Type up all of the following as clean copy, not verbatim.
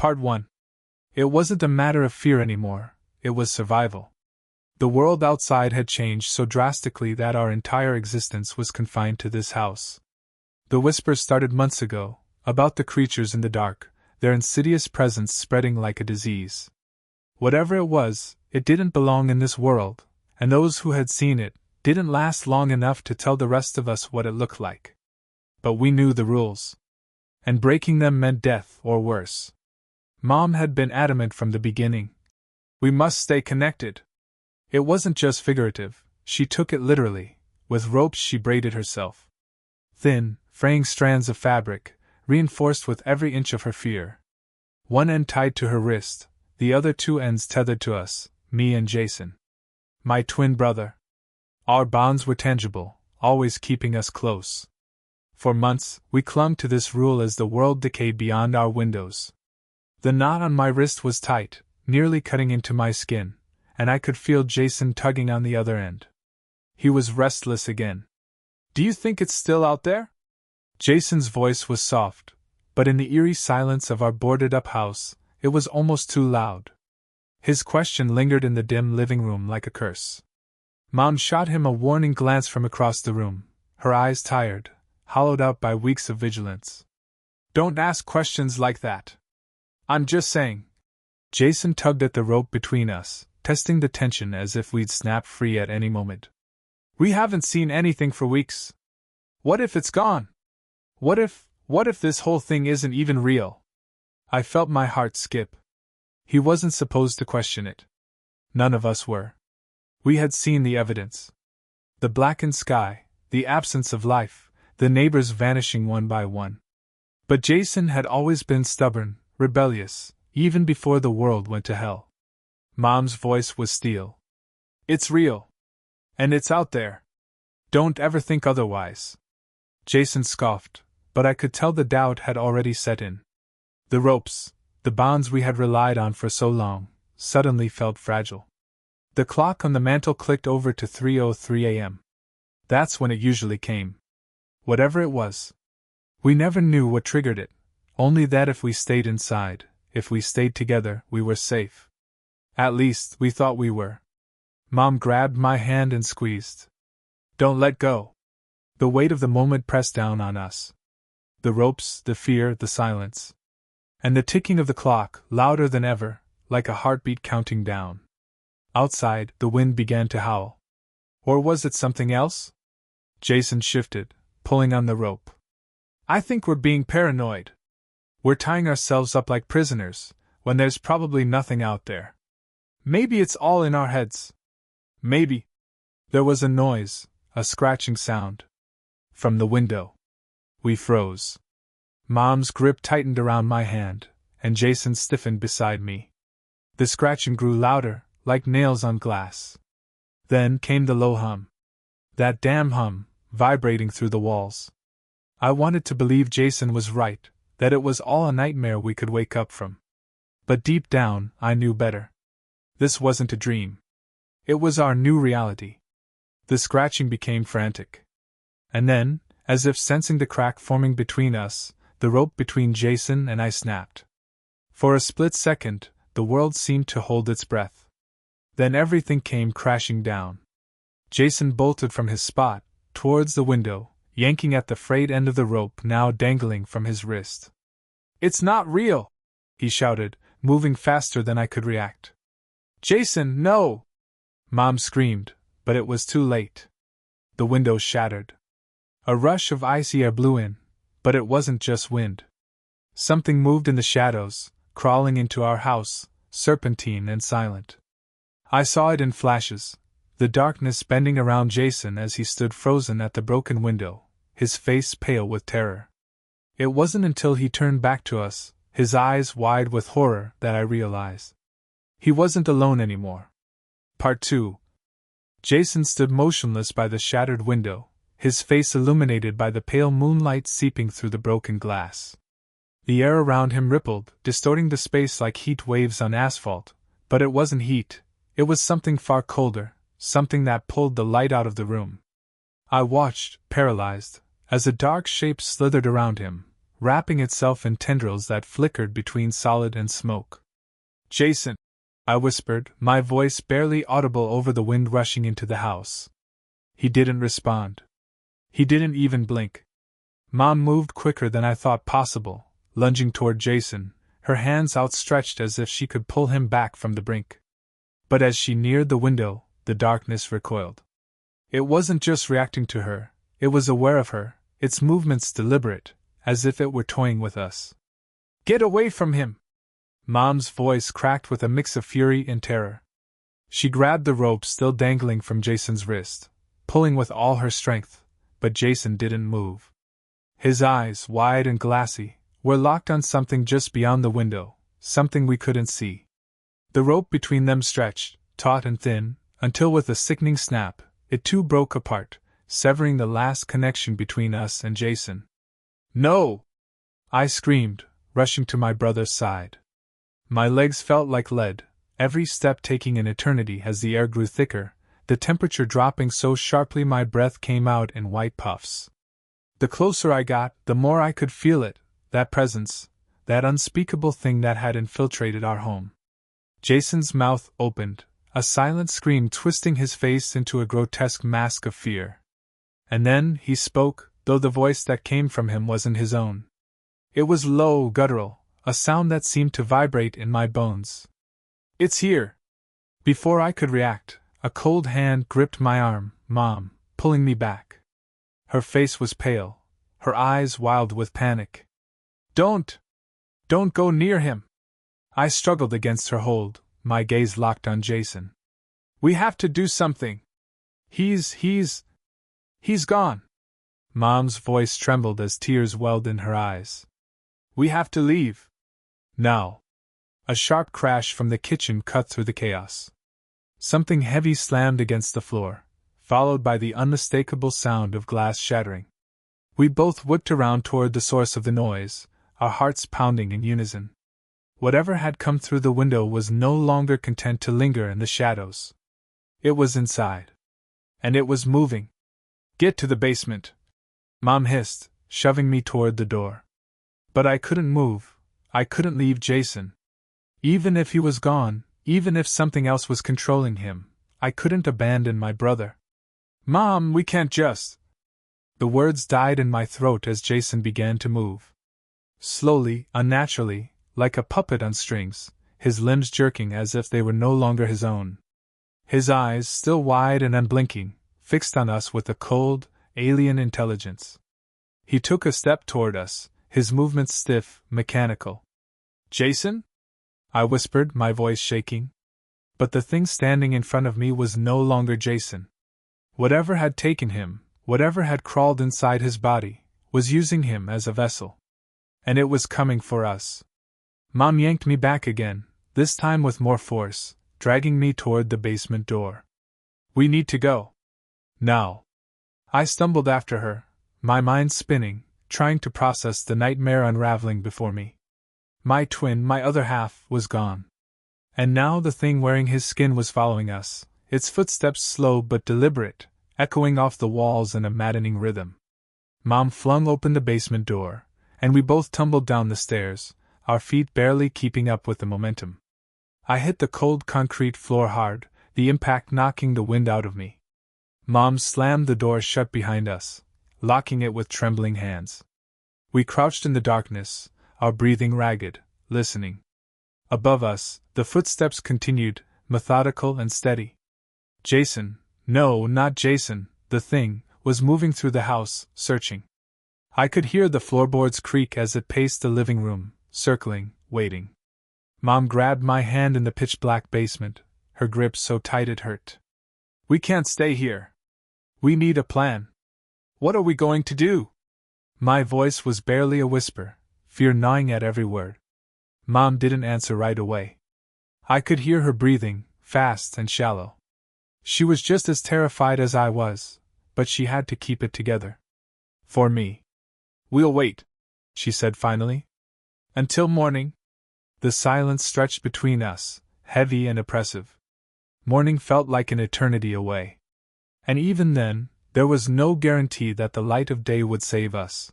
Part 1. It wasn't a matter of fear anymore, it was survival. The world outside had changed so drastically that our entire existence was confined to this house. The whispers started months ago, about the creatures in the dark, their insidious presence spreading like a disease. Whatever it was, it didn't belong in this world, and those who had seen it didn't last long enough to tell the rest of us what it looked like. But we knew the rules. And breaking them meant death or worse. Mom had been adamant from the beginning. We must stay connected. It wasn't just figurative, she took it literally. With ropes she braided herself. Thin, fraying strands of fabric, reinforced with every inch of her fear. One end tied to her wrist, the other two ends tethered to us, me and Jason. My twin brother. Our bonds were tangible, always keeping us close. For months, we clung to this rule as the world decayed beyond our windows. The knot on my wrist was tight, nearly cutting into my skin, and I could feel Jason tugging on the other end. He was restless again. Do you think it's still out there? Jason's voice was soft, but in the eerie silence of our boarded-up house, it was almost too loud. His question lingered in the dim living room like a curse. Mom shot him a warning glance from across the room, her eyes tired, hollowed out by weeks of vigilance. Don't ask questions like that. I'm just saying. Jason tugged at the rope between us, testing the tension as if we'd snap free at any moment. We haven't seen anything for weeks. What if it's gone? What if this whole thing isn't even real? I felt my heart skip. He wasn't supposed to question it. None of us were. We had seen the evidence. The blackened sky, the absence of life, the neighbors vanishing one by one. But Jason had always been stubborn, rebellious, even before the world went to hell. Mom's voice was steel. It's real. And it's out there. Don't ever think otherwise. Jason scoffed, but I could tell the doubt had already set in. The ropes, the bonds we had relied on for so long, suddenly felt fragile. The clock on the mantel clicked over to 3:03 a.m. That's when it usually came. Whatever it was. We never knew what triggered it, only that if we stayed inside, if we stayed together, we were safe. At least, we thought we were. Mom grabbed my hand and squeezed. Don't let go. The weight of the moment pressed down on us. The ropes, the fear, the silence. And the ticking of the clock, louder than ever, like a heartbeat counting down. Outside, the wind began to howl. Or was it something else? Jason shifted, pulling on the rope. I think we're being paranoid. We're tying ourselves up like prisoners, when there's probably nothing out there. Maybe it's all in our heads. Maybe. There was a noise, a scratching sound. From the window. We froze. Mom's grip tightened around my hand, and Jason stiffened beside me. The scratching grew louder, like nails on glass. Then came the low hum. That damn hum, vibrating through the walls. I wanted to believe Jason was right, that it was all a nightmare we could wake up from. But deep down, I knew better. This wasn't a dream. It was our new reality. The scratching became frantic. And then, as if sensing the crack forming between us, the rope between Jason and I snapped. For a split second, the world seemed to hold its breath. Then everything came crashing down. Jason bolted from his spot, towards the window, yanking at the frayed end of the rope now dangling from his wrist. It's not real! He shouted, moving faster than I could react. Jason, no! Mom screamed, but it was too late. The window shattered. A rush of icy air blew in, but it wasn't just wind. Something moved in the shadows, crawling into our house, serpentine and silent. I saw it in flashes, the darkness bending around Jason as he stood frozen at the broken window, his face pale with terror. It wasn't until he turned back to us, his eyes wide with horror, that I realized. He wasn't alone anymore. Part 2. Jason stood motionless by the shattered window, his face illuminated by the pale moonlight seeping through the broken glass. The air around him rippled, distorting the space like heat waves on asphalt, but it wasn't heat, it was something far colder, something that pulled the light out of the room. I watched, paralyzed, as a dark shape slithered around him, wrapping itself in tendrils that flickered between solid and smoke. "Jason," I whispered, my voice barely audible over the wind rushing into the house. He didn't respond. He didn't even blink. Mom moved quicker than I thought possible, lunging toward Jason, her hands outstretched as if she could pull him back from the brink. But as she neared the window, the darkness recoiled. It wasn't just reacting to her, it was aware of her, its movements deliberate, as if it were toying with us. "Get away from him!" Mom's voice cracked with a mix of fury and terror. She grabbed the rope still dangling from Jason's wrist, pulling with all her strength, but Jason didn't move. His eyes, wide and glassy, were locked on something just beyond the window, something we couldn't see. The rope between them stretched, taut and thin, until with a sickening snap, it too broke apart, severing the last connection between us and Jason. "No!" I screamed, rushing to my brother's side. My legs felt like lead, every step taking an eternity as the air grew thicker, the temperature dropping so sharply my breath came out in white puffs. The closer I got, the more I could feel it, that presence, that unspeakable thing that had infiltrated our home. Jason's mouth opened, a silent scream twisting his face into a grotesque mask of fear. And then he spoke, though the voice that came from him wasn't his own. It was low, guttural, a sound that seemed to vibrate in my bones. "It's here!" Before I could react, a cold hand gripped my arm, Mom, pulling me back. Her face was pale, her eyes wild with panic. Don't go near him!" I struggled against her hold, my gaze locked on Jason. "We have to do something. He's gone." Mom's voice trembled as tears welled in her eyes. "We have to leave. Now." A sharp crash from the kitchen cut through the chaos. Something heavy slammed against the floor, followed by the unmistakable sound of glass shattering. We both whipped around toward the source of the noise, our hearts pounding in unison. Whatever had come through the window was no longer content to linger in the shadows. It was inside. And it was moving. "Get to the basement," Mom hissed, shoving me toward the door. But I couldn't move. I couldn't leave Jason. Even if he was gone, even if something else was controlling him, I couldn't abandon my brother. "Mom, we can't just..." The words died in my throat as Jason began to move. Slowly, unnaturally, like a puppet on strings, his limbs jerking as if they were no longer his own. His eyes, still wide and unblinking, fixed on us with a cold, alien intelligence. He took a step toward us, his movements stiff, mechanical. "Jason?" I whispered, my voice shaking. But the thing standing in front of me was no longer Jason. Whatever had taken him, whatever had crawled inside his body, was using him as a vessel. And it was coming for us. Mom yanked me back again, this time with more force, dragging me toward the basement door. "We need to go. Now." I stumbled after her, my mind spinning, trying to process the nightmare unraveling before me. My twin, my other half, was gone. And now the thing wearing his skin was following us, its footsteps slow but deliberate, echoing off the walls in a maddening rhythm. Mom flung open the basement door, and we both tumbled down the stairs, our feet barely keeping up with the momentum. I hit the cold concrete floor hard, the impact knocking the wind out of me. Mom slammed the door shut behind us, locking it with trembling hands. We crouched in the darkness, our breathing ragged, listening. Above us, the footsteps continued, methodical and steady. Jason, no, not Jason, the thing, was moving through the house, searching. I could hear the floorboards creak as it paced the living room, circling, waiting. Mom grabbed my hand in the pitch-black basement, her grip so tight it hurt. "We can't stay here. We need a plan. What are we going to do?" My voice was barely a whisper, fear gnawing at every word. Mom didn't answer right away. I could hear her breathing, fast and shallow. She was just as terrified as I was, but she had to keep it together. For me. "We'll wait," she said finally. "Until morning." The silence stretched between us, heavy and oppressive. Morning felt like an eternity away. And even then, there was no guarantee that the light of day would save us.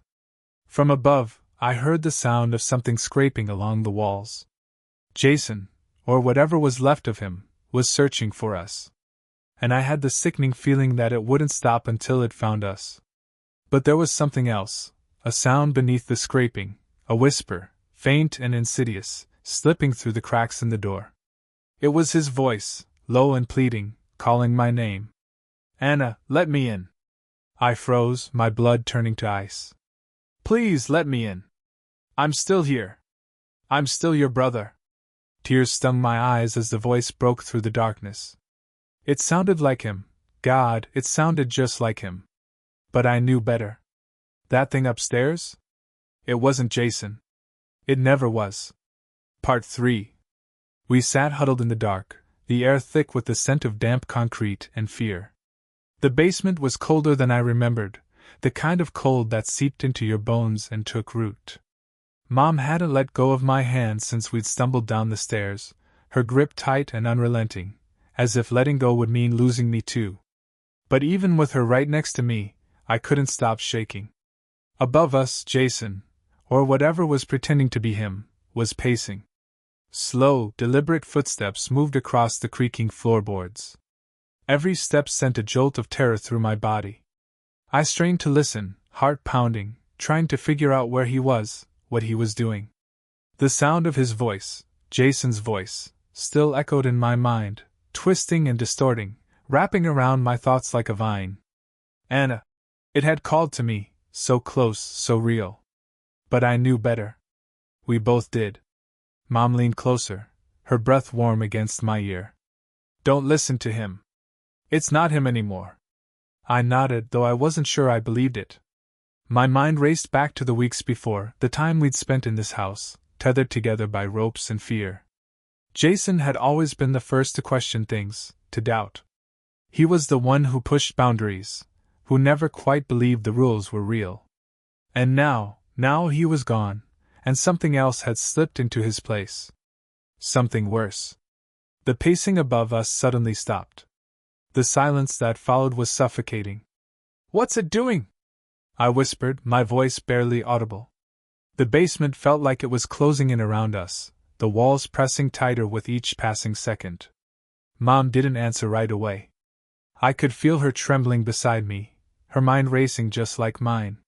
From above, I heard the sound of something scraping along the walls. Jason, or whatever was left of him, was searching for us. And I had the sickening feeling that it wouldn't stop until it found us. But there was something else, a sound beneath the scraping, a whisper, faint and insidious, slipping through the cracks in the door. It was his voice, low and pleading, calling my name. Anna, let me in. I froze, my blood turning to ice. Please let me in. I'm still here. I'm still your brother. Tears stung my eyes as the voice broke through the darkness. It sounded like him. God, it sounded just like him. But I knew better. That thing upstairs? It wasn't Jason. It never was. Part 3. We sat huddled in the dark, the air thick with the scent of damp concrete and fear. The basement was colder than I remembered, the kind of cold that seeped into your bones and took root. Mom hadn't let go of my hand since we'd stumbled down the stairs, her grip tight and unrelenting, as if letting go would mean losing me too. But even with her right next to me, I couldn't stop shaking. Above us, Jason, or whatever was pretending to be him, was pacing. Slow, deliberate footsteps moved across the creaking floorboards. Every step sent a jolt of terror through my body. I strained to listen, heart pounding, trying to figure out where he was, what he was doing. The sound of his voice, Jason's voice, still echoed in my mind, twisting and distorting, wrapping around my thoughts like a vine. Anna. It had called to me, so close, so real. But I knew better. We both did. Mom leaned closer, her breath warm against my ear. Don't listen to him. It's not him anymore. I nodded, though I wasn't sure I believed it. My mind raced back to the weeks before, the time we'd spent in this house, tethered together by ropes and fear. Jason had always been the first to question things, to doubt. He was the one who pushed boundaries, who never quite believed the rules were real. And now he was gone, and something else had slipped into his place. Something worse. The pacing above us suddenly stopped. The silence that followed was suffocating. What's it doing? I whispered, my voice barely audible. The basement felt like it was closing in around us, the walls pressing tighter with each passing second. Mom didn't answer right away. I could feel her trembling beside me, her mind racing just like mine.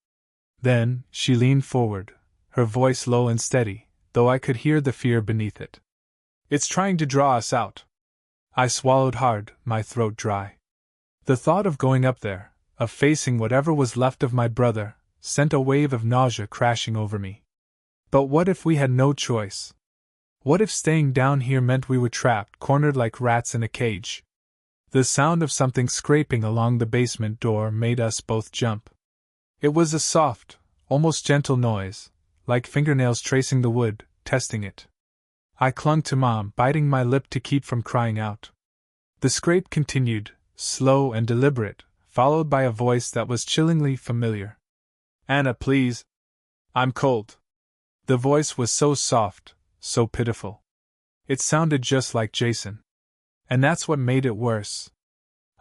Then, she leaned forward, her voice low and steady, though I could hear the fear beneath it. It's trying to draw us out. I swallowed hard, my throat dry. The thought of going up there, of facing whatever was left of my brother, sent a wave of nausea crashing over me. But what if we had no choice? What if staying down here meant we were trapped, cornered like rats in a cage? The sound of something scraping along the basement door made us both jump. It was a soft, almost gentle noise, like fingernails tracing the wood, testing it. I clung to Mom, biting my lip to keep from crying out. The scrape continued, slow and deliberate, followed by a voice that was chillingly familiar. Anna, please. I'm cold. The voice was so soft, so pitiful. It sounded just like Jason. And that's what made it worse.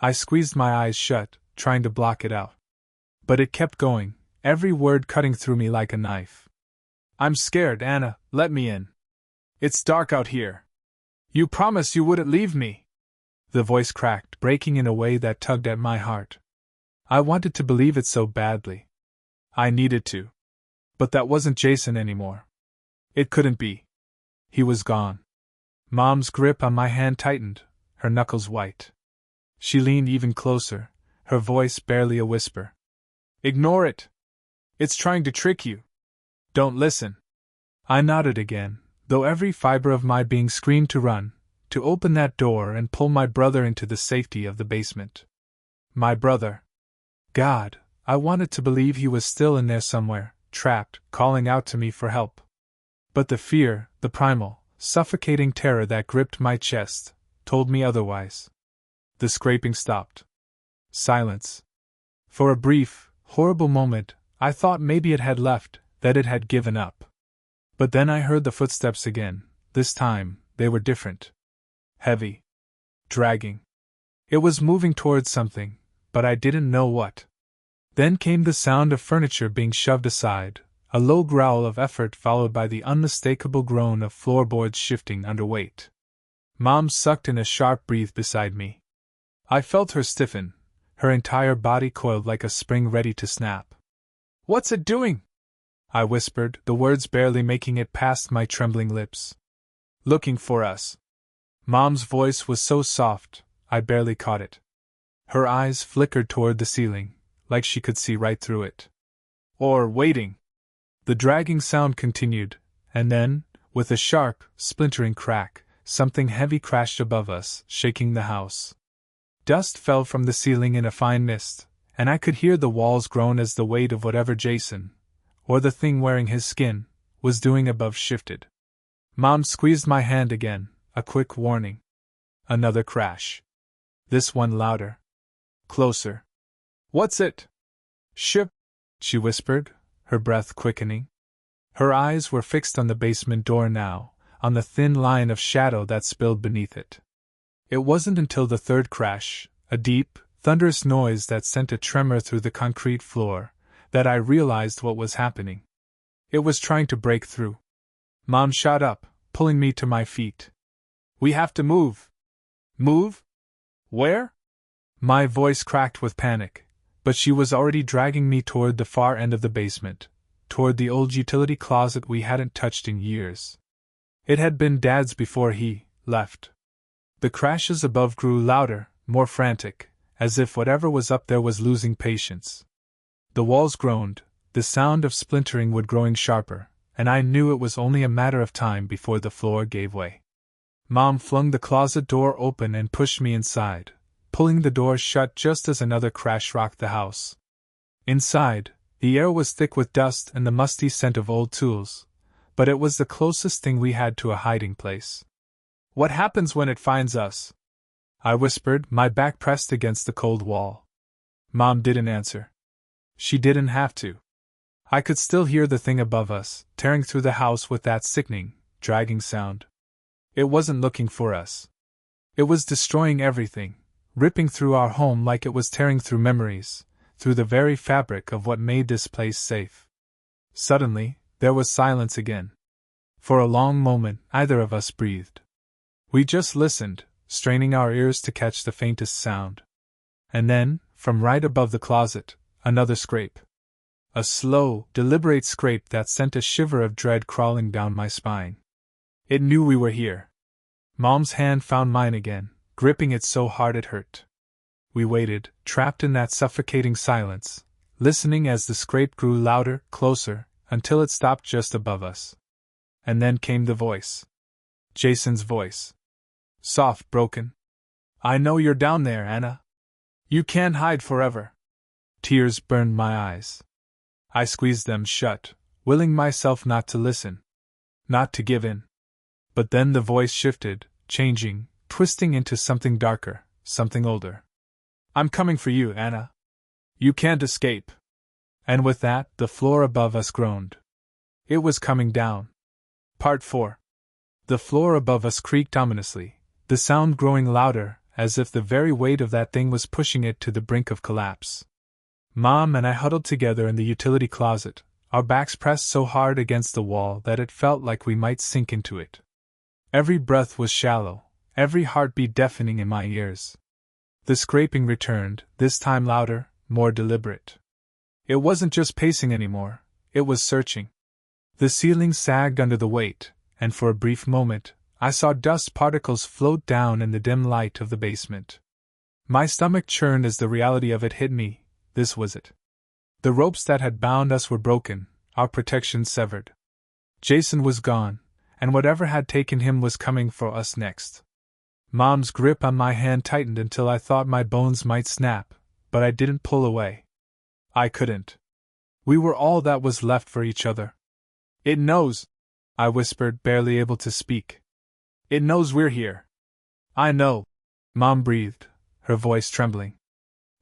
I squeezed my eyes shut, trying to block it out. But it kept going, every word cutting through me like a knife. I'm scared, Anna, let me in. It's dark out here. You promised you wouldn't leave me. The voice cracked, breaking in a way that tugged at my heart. I wanted to believe it so badly. I needed to. But that wasn't Jason anymore. It couldn't be. He was gone. Mom's grip on my hand tightened, her knuckles white. She leaned even closer, her voice barely a whisper. Ignore it. It's trying to trick you. Don't listen. I nodded again, though every fiber of my being screamed to run, to open that door and pull my brother into the safety of the basement. My brother. God, I wanted to believe he was still in there somewhere, trapped, calling out to me for help. But the fear, the primal, suffocating terror that gripped my chest, told me otherwise. The scraping stopped. Silence. For a brief, horrible moment, I thought maybe it had left, that it had given up. But then I heard the footsteps again. This time, they were different. Heavy. Dragging. It was moving towards something, but I didn't know what. Then came the sound of furniture being shoved aside, a low growl of effort followed by the unmistakable groan of floorboards shifting under weight. Mom sucked in a sharp breath beside me. I felt her stiffen, her entire body coiled like a spring ready to snap. "What's it doing?" I whispered, the words barely making it past my trembling lips. "Looking for us." Mom's voice was so soft, I barely caught it. Her eyes flickered toward the ceiling, like she could see right through it. "Or waiting." The dragging sound continued, and then, with a sharp, splintering crack, something heavy crashed above us, shaking the house. Dust fell from the ceiling in a fine mist, and I could hear the walls groan as the weight of whatever Jason, or the thing wearing his skin, was doing above shifted. Mom squeezed my hand again, a quick warning. Another crash. This one louder. Closer. "What's it?" "Ship," she whispered, her breath quickening. Her eyes were fixed on the basement door now, on the thin line of shadow that spilled beneath it. It wasn't until the third crash, a deep, thunderous noise that sent a tremor through the concrete floor, that I realized what was happening. It was trying to break through. Mom shot up, pulling me to my feet. "We have to move." "Move? Where?" My voice cracked with panic, but she was already dragging me toward the far end of the basement, toward the old utility closet we hadn't touched in years. It had been Dad's before he left. The crashes above grew louder, more frantic, as if whatever was up there was losing patience. The walls groaned, the sound of splintering would growing sharper, and I knew it was only a matter of time before the floor gave way. Mom flung the closet door open and pushed me inside, pulling the door shut just as another crash rocked the house. Inside, the air was thick with dust and the musty scent of old tools, but it was the closest thing we had to a hiding place. "What happens when it finds us?" I whispered, my back pressed against the cold wall. Mom didn't answer. She didn't have to. I could still hear the thing above us, tearing through the house with that sickening, dragging sound. It wasn't looking for us. It was destroying everything, ripping through our home like it was tearing through memories, through the very fabric of what made this place safe. Suddenly, there was silence again. For a long moment, neither of us breathed. We just listened, straining our ears to catch the faintest sound. And then, from right above the closet, another scrape. A slow, deliberate scrape that sent a shiver of dread crawling down my spine. It knew we were here. Mom's hand found mine again, gripping it so hard it hurt. We waited, trapped in that suffocating silence, listening as the scrape grew louder, closer, until it stopped just above us. And then came the voice. Jason's voice. Soft, broken. "I know you're down there, Anna. You can't hide forever." Tears burned my eyes. I squeezed them shut, willing myself not to listen, not to give in. But then the voice shifted, changing, twisting into something darker, something older. "I'm coming for you, Anna. You can't escape." And with that, the floor above us groaned. It was coming down. Part 4. The floor above us creaked ominously, the sound growing louder, as if the very weight of that thing was pushing it to the brink of collapse. Mom and I huddled together in the utility closet, our backs pressed so hard against the wall that it felt like we might sink into it. Every breath was shallow, every heartbeat deafening in my ears. The scraping returned, this time louder, more deliberate. It wasn't just pacing anymore, it was searching. The ceiling sagged under the weight, and for a brief moment, I saw dust particles float down in the dim light of the basement. My stomach churned as the reality of it hit me. This was it. The ropes that had bound us were broken, our protection severed. Jason was gone, and whatever had taken him was coming for us next. Mom's grip on my hand tightened until I thought my bones might snap, but I didn't pull away. I couldn't. We were all that was left for each other. "It knows," I whispered, barely able to speak. "It knows we're here." "I know," Mom breathed, her voice trembling.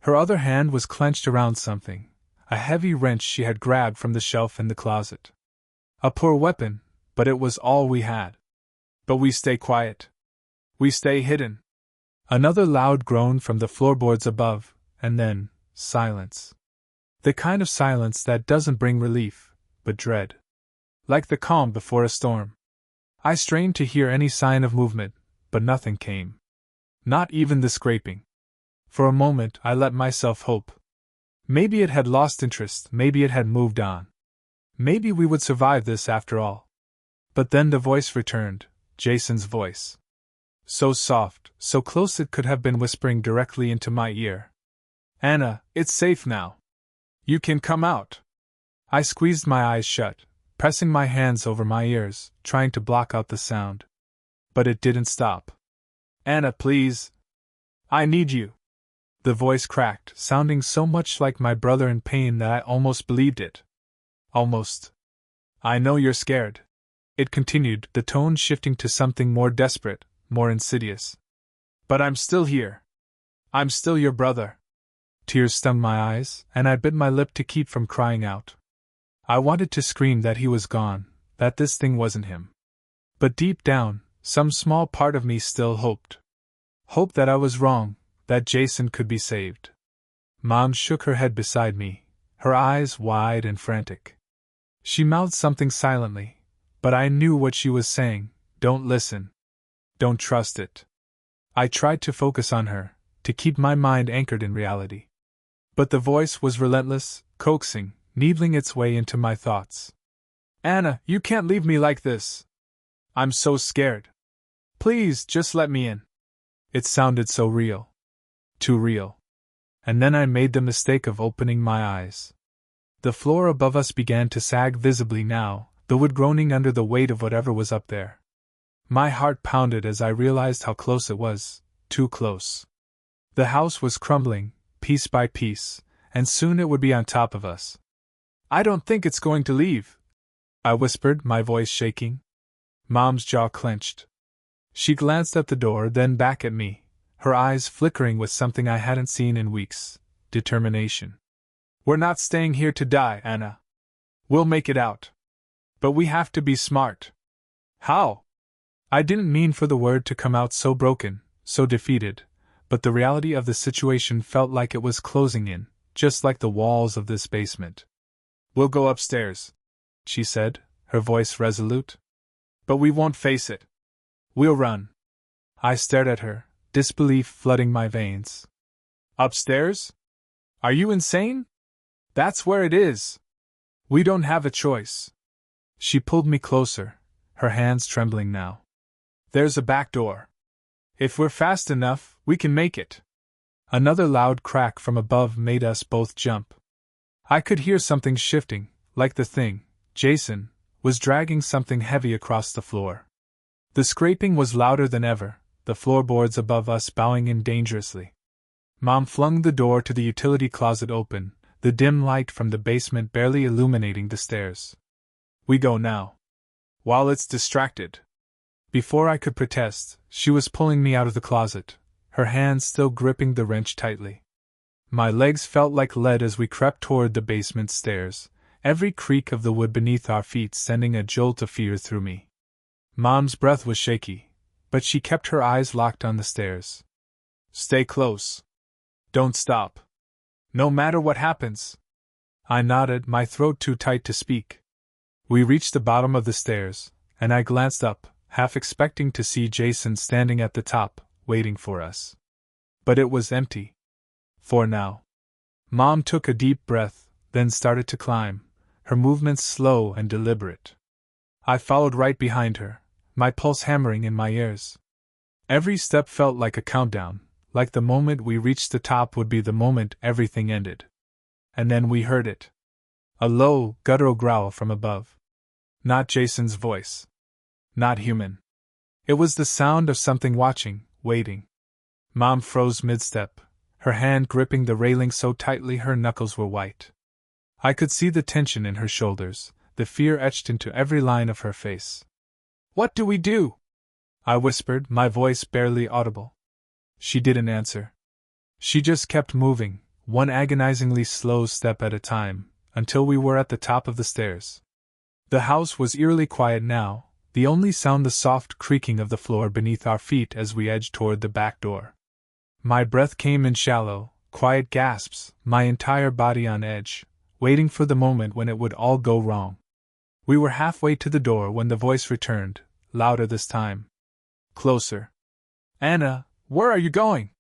Her other hand was clenched around something, a heavy wrench she had grabbed from the shelf in the closet. A poor weapon, but it was all we had. "But we stay quiet. We stay hidden." Another loud groan from the floorboards above, and then silence. The kind of silence that doesn't bring relief, but dread. Like the calm before a storm. I strained to hear any sign of movement, but nothing came. Not even the scraping. For a moment I let myself hope. Maybe it had lost interest, maybe it had moved on. Maybe we would survive this after all. But then the voice returned, Jason's voice. So soft, so close it could have been whispering directly into my ear. Anna, it's safe now. You can come out. I squeezed my eyes shut, pressing my hands over my ears, trying to block out the sound. But it didn't stop. Anna, please. I need you. The voice cracked, sounding so much like my brother in pain that I almost believed it. Almost. I know you're scared. It continued, the tone shifting to something more desperate, more insidious. But I'm still here. I'm still your brother. Tears stung my eyes, and I bit my lip to keep from crying out. I wanted to scream that he was gone, that this thing wasn't him. But deep down, some small part of me still hoped. Hoped that I was wrong, that Jason could be saved. Mom shook her head beside me, her eyes wide and frantic. She mouthed something silently, but I knew what she was saying. Don't listen. Don't trust it. I tried to focus on her, to keep my mind anchored in reality. But the voice was relentless, coaxing, needling its way into my thoughts. Anna, you can't leave me like this. I'm so scared. Please, just let me in. It sounded so real. Too real. And then I made the mistake of opening my eyes. The floor above us began to sag visibly now, the wood groaning under the weight of whatever was up there. My heart pounded as I realized how close it was, too close. The house was crumbling, piece by piece, and soon it would be on top of us. I don't think it's going to leave, I whispered, my voice shaking. Mom's jaw clenched. She glanced at the door, then back at me, her eyes flickering with something I hadn't seen in weeks, determination. We're not staying here to die, Anna. We'll make it out. But we have to be smart. How? I didn't mean for the word to come out so broken, so defeated, but the reality of the situation felt like it was closing in, just like the walls of this basement. We'll go upstairs, she said, her voice resolute. But we won't face it. We'll run. I stared at her, disbelief flooding my veins. Upstairs? Are you insane? That's where it is. We don't have a choice. She pulled me closer, her hands trembling now. There's a back door. If we're fast enough, we can make it. Another loud crack from above made us both jump. I could hear something shifting, like the thing, Jason, was dragging something heavy across the floor. The scraping was louder than ever, the floorboards above us bowing in dangerously. Mom flung the door to the utility closet open, the dim light from the basement barely illuminating the stairs. We go now. While it's distracted. Before I could protest, she was pulling me out of the closet, her hands still gripping the wrench tightly. My legs felt like lead as we crept toward the basement stairs, every creak of the wood beneath our feet sending a jolt of fear through me. Mom's breath was shaky, but she kept her eyes locked on the stairs. Stay close. Don't stop. No matter what happens. I nodded, my throat too tight to speak. We reached the bottom of the stairs, and I glanced up, half expecting to see Jason standing at the top, waiting for us. But it was empty. For now. Mom took a deep breath, then started to climb, her movements slow and deliberate. I followed right behind her, my pulse hammering in my ears. Every step felt like a countdown, like the moment we reached the top would be the moment everything ended. And then we heard it. A low, guttural growl from above. Not Jason's voice. Not human. It was the sound of something watching, waiting. Mom froze mid-step, her hand gripping the railing so tightly her knuckles were white. I could see the tension in her shoulders, the fear etched into every line of her face. What do we do? I whispered, my voice barely audible. She didn't answer. She just kept moving, one agonizingly slow step at a time, until we were at the top of the stairs. The house was eerily quiet now, the only sound the soft creaking of the floor beneath our feet as we edged toward the back door. My breath came in shallow, quiet gasps, my entire body on edge, waiting for the moment when it would all go wrong. We were halfway to the door when the voice returned, louder this time. Closer. Anna, where are you going?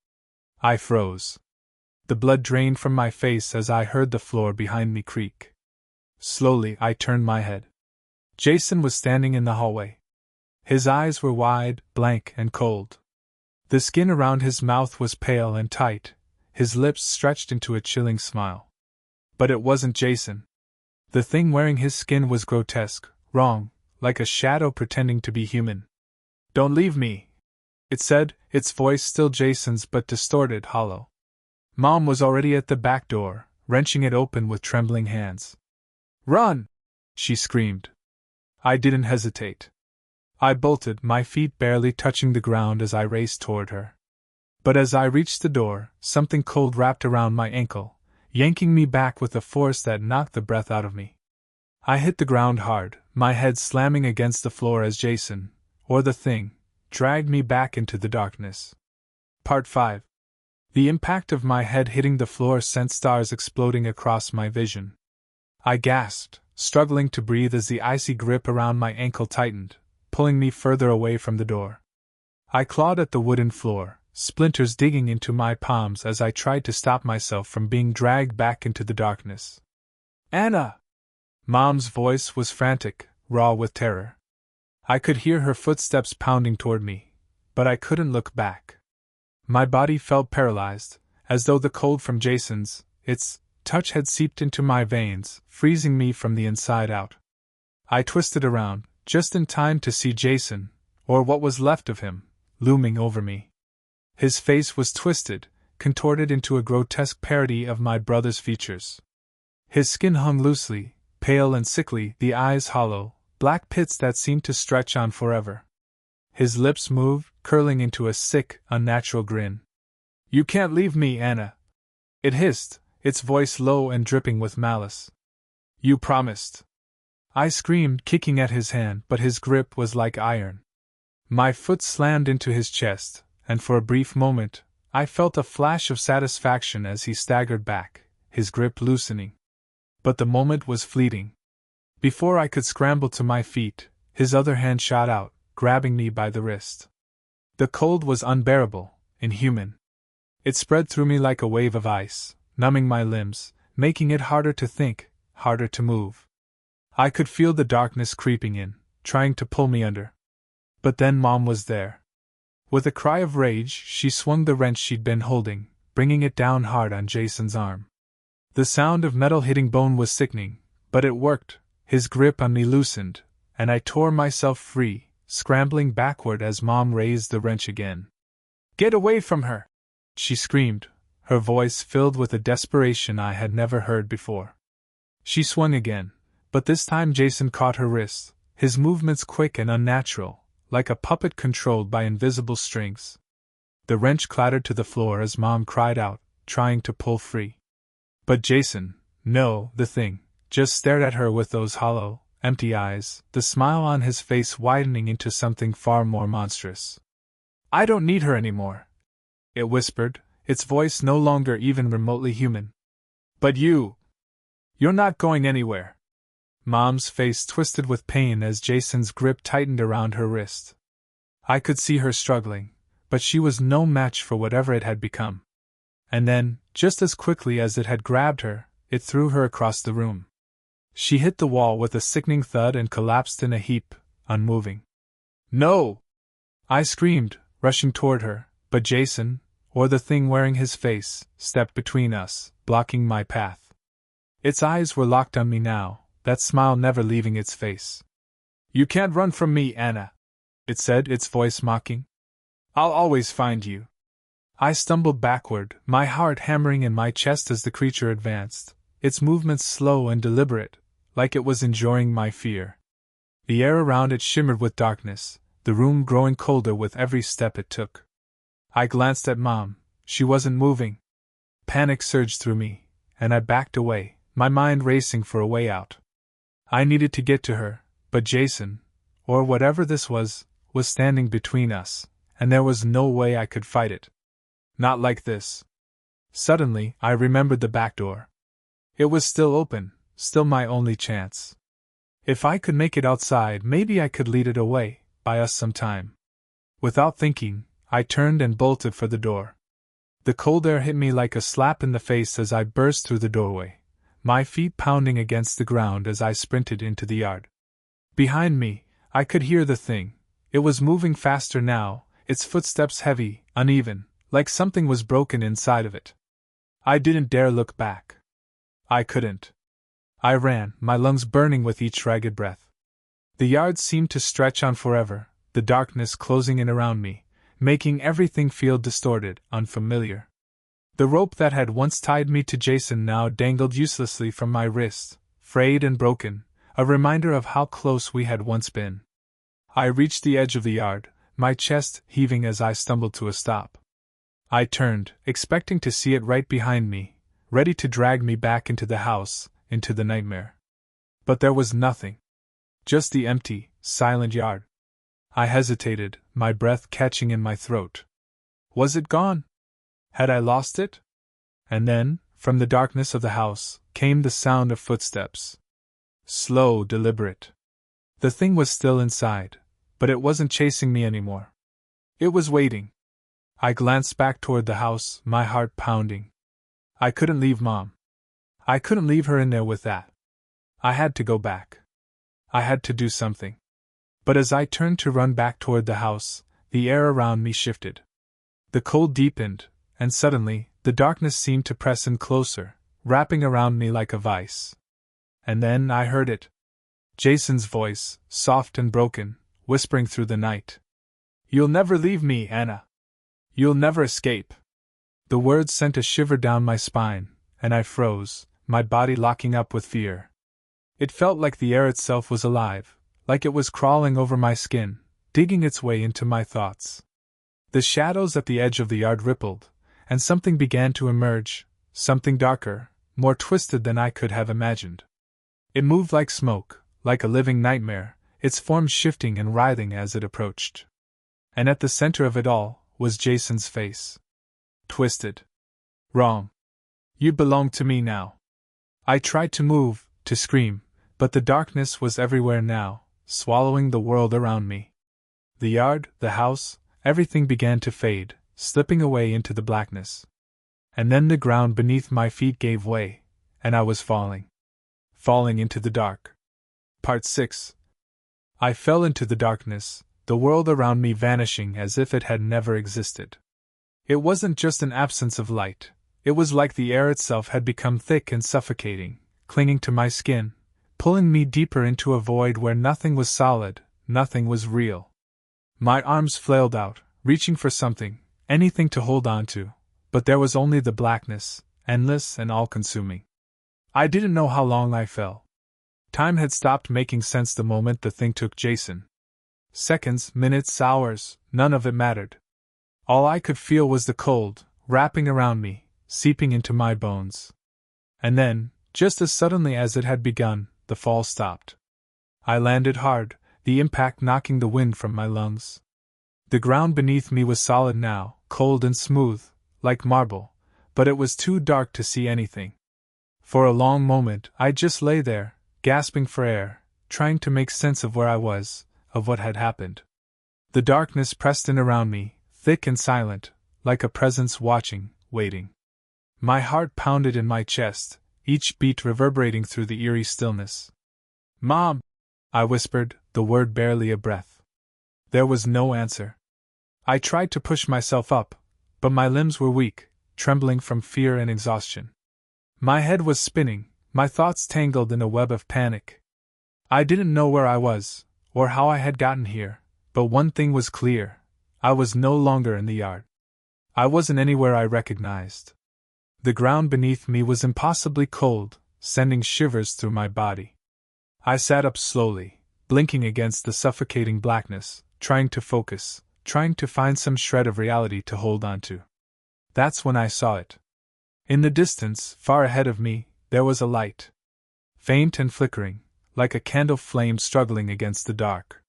I froze. The blood drained from my face as I heard the floor behind me creak. Slowly, I turned my head. Jason was standing in the hallway. His eyes were wide, blank, and cold. The skin around his mouth was pale and tight, his lips stretched into a chilling smile. But it wasn't Jason. The thing wearing his skin was grotesque, wrong, like a shadow pretending to be human. Don't leave me, it said, its voice still Jason's but distorted, hollow. Mom was already at the back door, wrenching it open with trembling hands. Run! She screamed. I didn't hesitate. I bolted, my feet barely touching the ground as I raced toward her. But as I reached the door, something cold wrapped around my ankle, yanking me back with a force that knocked the breath out of me. I hit the ground hard, my head slamming against the floor as Jason, or the thing, dragged me back into the darkness. Part 5. The impact of my head hitting the floor sent stars exploding across my vision. I gasped, struggling to breathe as the icy grip around my ankle tightened, pulling me further away from the door. I clawed at the wooden floor, splinters digging into my palms as I tried to stop myself from being dragged back into the darkness. Anna! Mom's voice was frantic, raw with terror. I could hear her footsteps pounding toward me, but I couldn't look back. My body felt paralyzed, as though the cold from Jason's, its touch had seeped into my veins, freezing me from the inside out. I twisted around, just in time to see Jason, or what was left of him, looming over me. His face was twisted, contorted into a grotesque parody of my brother's features. His skin hung loosely, pale and sickly, the eyes hollow, black pits that seemed to stretch on forever. His lips moved, curling into a sick, unnatural grin. You can't leave me, Anna. It hissed, its voice low and dripping with malice. You promised. I screamed, kicking at his hand, but his grip was like iron. My foot slammed into his chest, and for a brief moment, I felt a flash of satisfaction as he staggered back, his grip loosening. But the moment was fleeting. Before I could scramble to my feet, his other hand shot out, grabbing me by the wrist. The cold was unbearable, inhuman. It spread through me like a wave of ice, numbing my limbs, making it harder to think, harder to move. I could feel the darkness creeping in, trying to pull me under. But then Mom was there. With a cry of rage, she swung the wrench she'd been holding, bringing it down hard on Jason's arm. The sound of metal hitting bone was sickening, but it worked. His grip on me loosened, and I tore myself free, scrambling backward as Mom raised the wrench again. Get away from her! She screamed, her voice filled with a desperation I had never heard before. She swung again, but this time Jason caught her wrist, his movements quick and unnatural, like a puppet controlled by invisible strings. The wrench clattered to the floor as Mom cried out, trying to pull free. But Jason, no, the thing, just stared at her with those hollow, empty eyes, the smile on his face widening into something far more monstrous. I don't need her anymore, it whispered, its voice no longer even remotely human. But you're not going anywhere. Mom's face twisted with pain as Jason's grip tightened around her wrist. I could see her struggling, but she was no match for whatever it had become. And then, just as quickly as it had grabbed her, it threw her across the room. She hit the wall with a sickening thud and collapsed in a heap, unmoving. No! I screamed, rushing toward her, but Jason, or the thing wearing his face, stepped between us, blocking my path. Its eyes were locked on me now, that smile never leaving its face. You can't run from me, Anna, it said, its voice mocking. I'll always find you. I stumbled backward, my heart hammering in my chest as the creature advanced, its movements slow and deliberate, like it was enjoying my fear. The air around it shimmered with darkness, the room growing colder with every step it took. I glanced at Mom. She wasn't moving. Panic surged through me, and I backed away, my mind racing for a way out. I needed to get to her, but Jason, or whatever this was standing between us, and there was no way I could fight it. Not like this. Suddenly, I remembered the back door. It was still open, still my only chance. If I could make it outside, maybe I could lead it away, by us sometime. Without thinking, I turned and bolted for the door. The cold air hit me like a slap in the face as I burst through the doorway, my feet pounding against the ground as I sprinted into the yard. Behind me, I could hear the thing. It was moving faster now, its footsteps heavy, uneven, like something was broken inside of it. I didn't dare look back. I couldn't. I ran, my lungs burning with each ragged breath. The yard seemed to stretch on forever, the darkness closing in around me, making everything feel distorted, unfamiliar. The rope that had once tied me to Jason now dangled uselessly from my wrist, frayed and broken, a reminder of how close we had once been. I reached the edge of the yard, my chest heaving as I stumbled to a stop. I turned, expecting to see it right behind me, ready to drag me back into the house, into the nightmare. But there was nothing. Just the empty, silent yard. I hesitated, my breath catching in my throat. Was it gone? Had I lost it? And then, from the darkness of the house, came the sound of footsteps. Slow, deliberate. The thing was still inside, but it wasn't chasing me anymore. It was waiting. I glanced back toward the house, my heart pounding. I couldn't leave Mom. I couldn't leave her in there with that. I had to go back. I had to do something. But as I turned to run back toward the house, the air around me shifted. The cold deepened, and suddenly, the darkness seemed to press in closer, wrapping around me like a vice. And then I heard it. Jason's voice, soft and broken, whispering through the night. "You'll never leave me, Anna. You'll never escape." The words sent a shiver down my spine, and I froze, my body locking up with fear. It felt like the air itself was alive, like it was crawling over my skin, digging its way into my thoughts. The shadows at the edge of the yard rippled, and something began to emerge, something darker, more twisted than I could have imagined. It moved like smoke, like a living nightmare, its form shifting and writhing as it approached. And at the center of it all was Jason's face. Twisted. Wrong. You belong to me now. I tried to move, to scream, but the darkness was everywhere now, swallowing the world around me. The yard, the house, everything began to fade, slipping away into the blackness. And then the ground beneath my feet gave way, and I was falling. Falling into the dark. Part 6. I fell into the darkness, the world around me vanishing as if it had never existed. It wasn't just an absence of light, it was like the air itself had become thick and suffocating, clinging to my skin, pulling me deeper into a void where nothing was solid, nothing was real. My arms flailed out, reaching for something, anything to hold on to, but there was only the blackness, endless and all-consuming. I didn't know how long I fell. Time had stopped making sense the moment the thing took Jason. Seconds, minutes, hours, none of it mattered. All I could feel was the cold, wrapping around me, seeping into my bones. And then, just as suddenly as it had begun, the fall stopped. I landed hard, the impact knocking the wind from my lungs. The ground beneath me was solid now, cold and smooth, like marble, but it was too dark to see anything. For a long moment, I just lay there, gasping for air, trying to make sense of where I was, of what had happened. The darkness pressed in around me, thick and silent, like a presence watching, waiting. My heart pounded in my chest, each beat reverberating through the eerie stillness. "Mom!" I whispered, the word barely a breath. There was no answer. I tried to push myself up, but my limbs were weak, trembling from fear and exhaustion. My head was spinning, my thoughts tangled in a web of panic. I didn't know where I was, or how I had gotten here, but one thing was clear. I was no longer in the yard. I wasn't anywhere I recognized. The ground beneath me was impossibly cold, sending shivers through my body. I sat up slowly, blinking against the suffocating blackness, trying to focus, trying to find some shred of reality to hold on to. That's when I saw it. In the distance, far ahead of me, there was a light. Faint and flickering, like a candle flame struggling against the dark.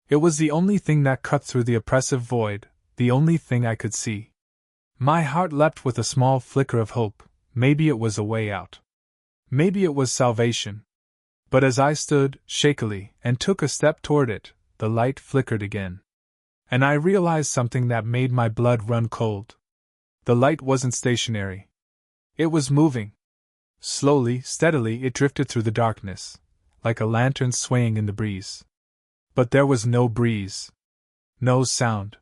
It was the only thing that cut through the oppressive void, the only thing I could see. My heart leapt with a small flicker of hope. Maybe it was a way out. Maybe it was salvation. But as I stood, shakily, and took a step toward it, the light flickered again. And I realized something that made my blood run cold. The light wasn't stationary. It was moving. Slowly, steadily, it drifted through the darkness, like a lantern swaying in the breeze. But there was no breeze. No sound.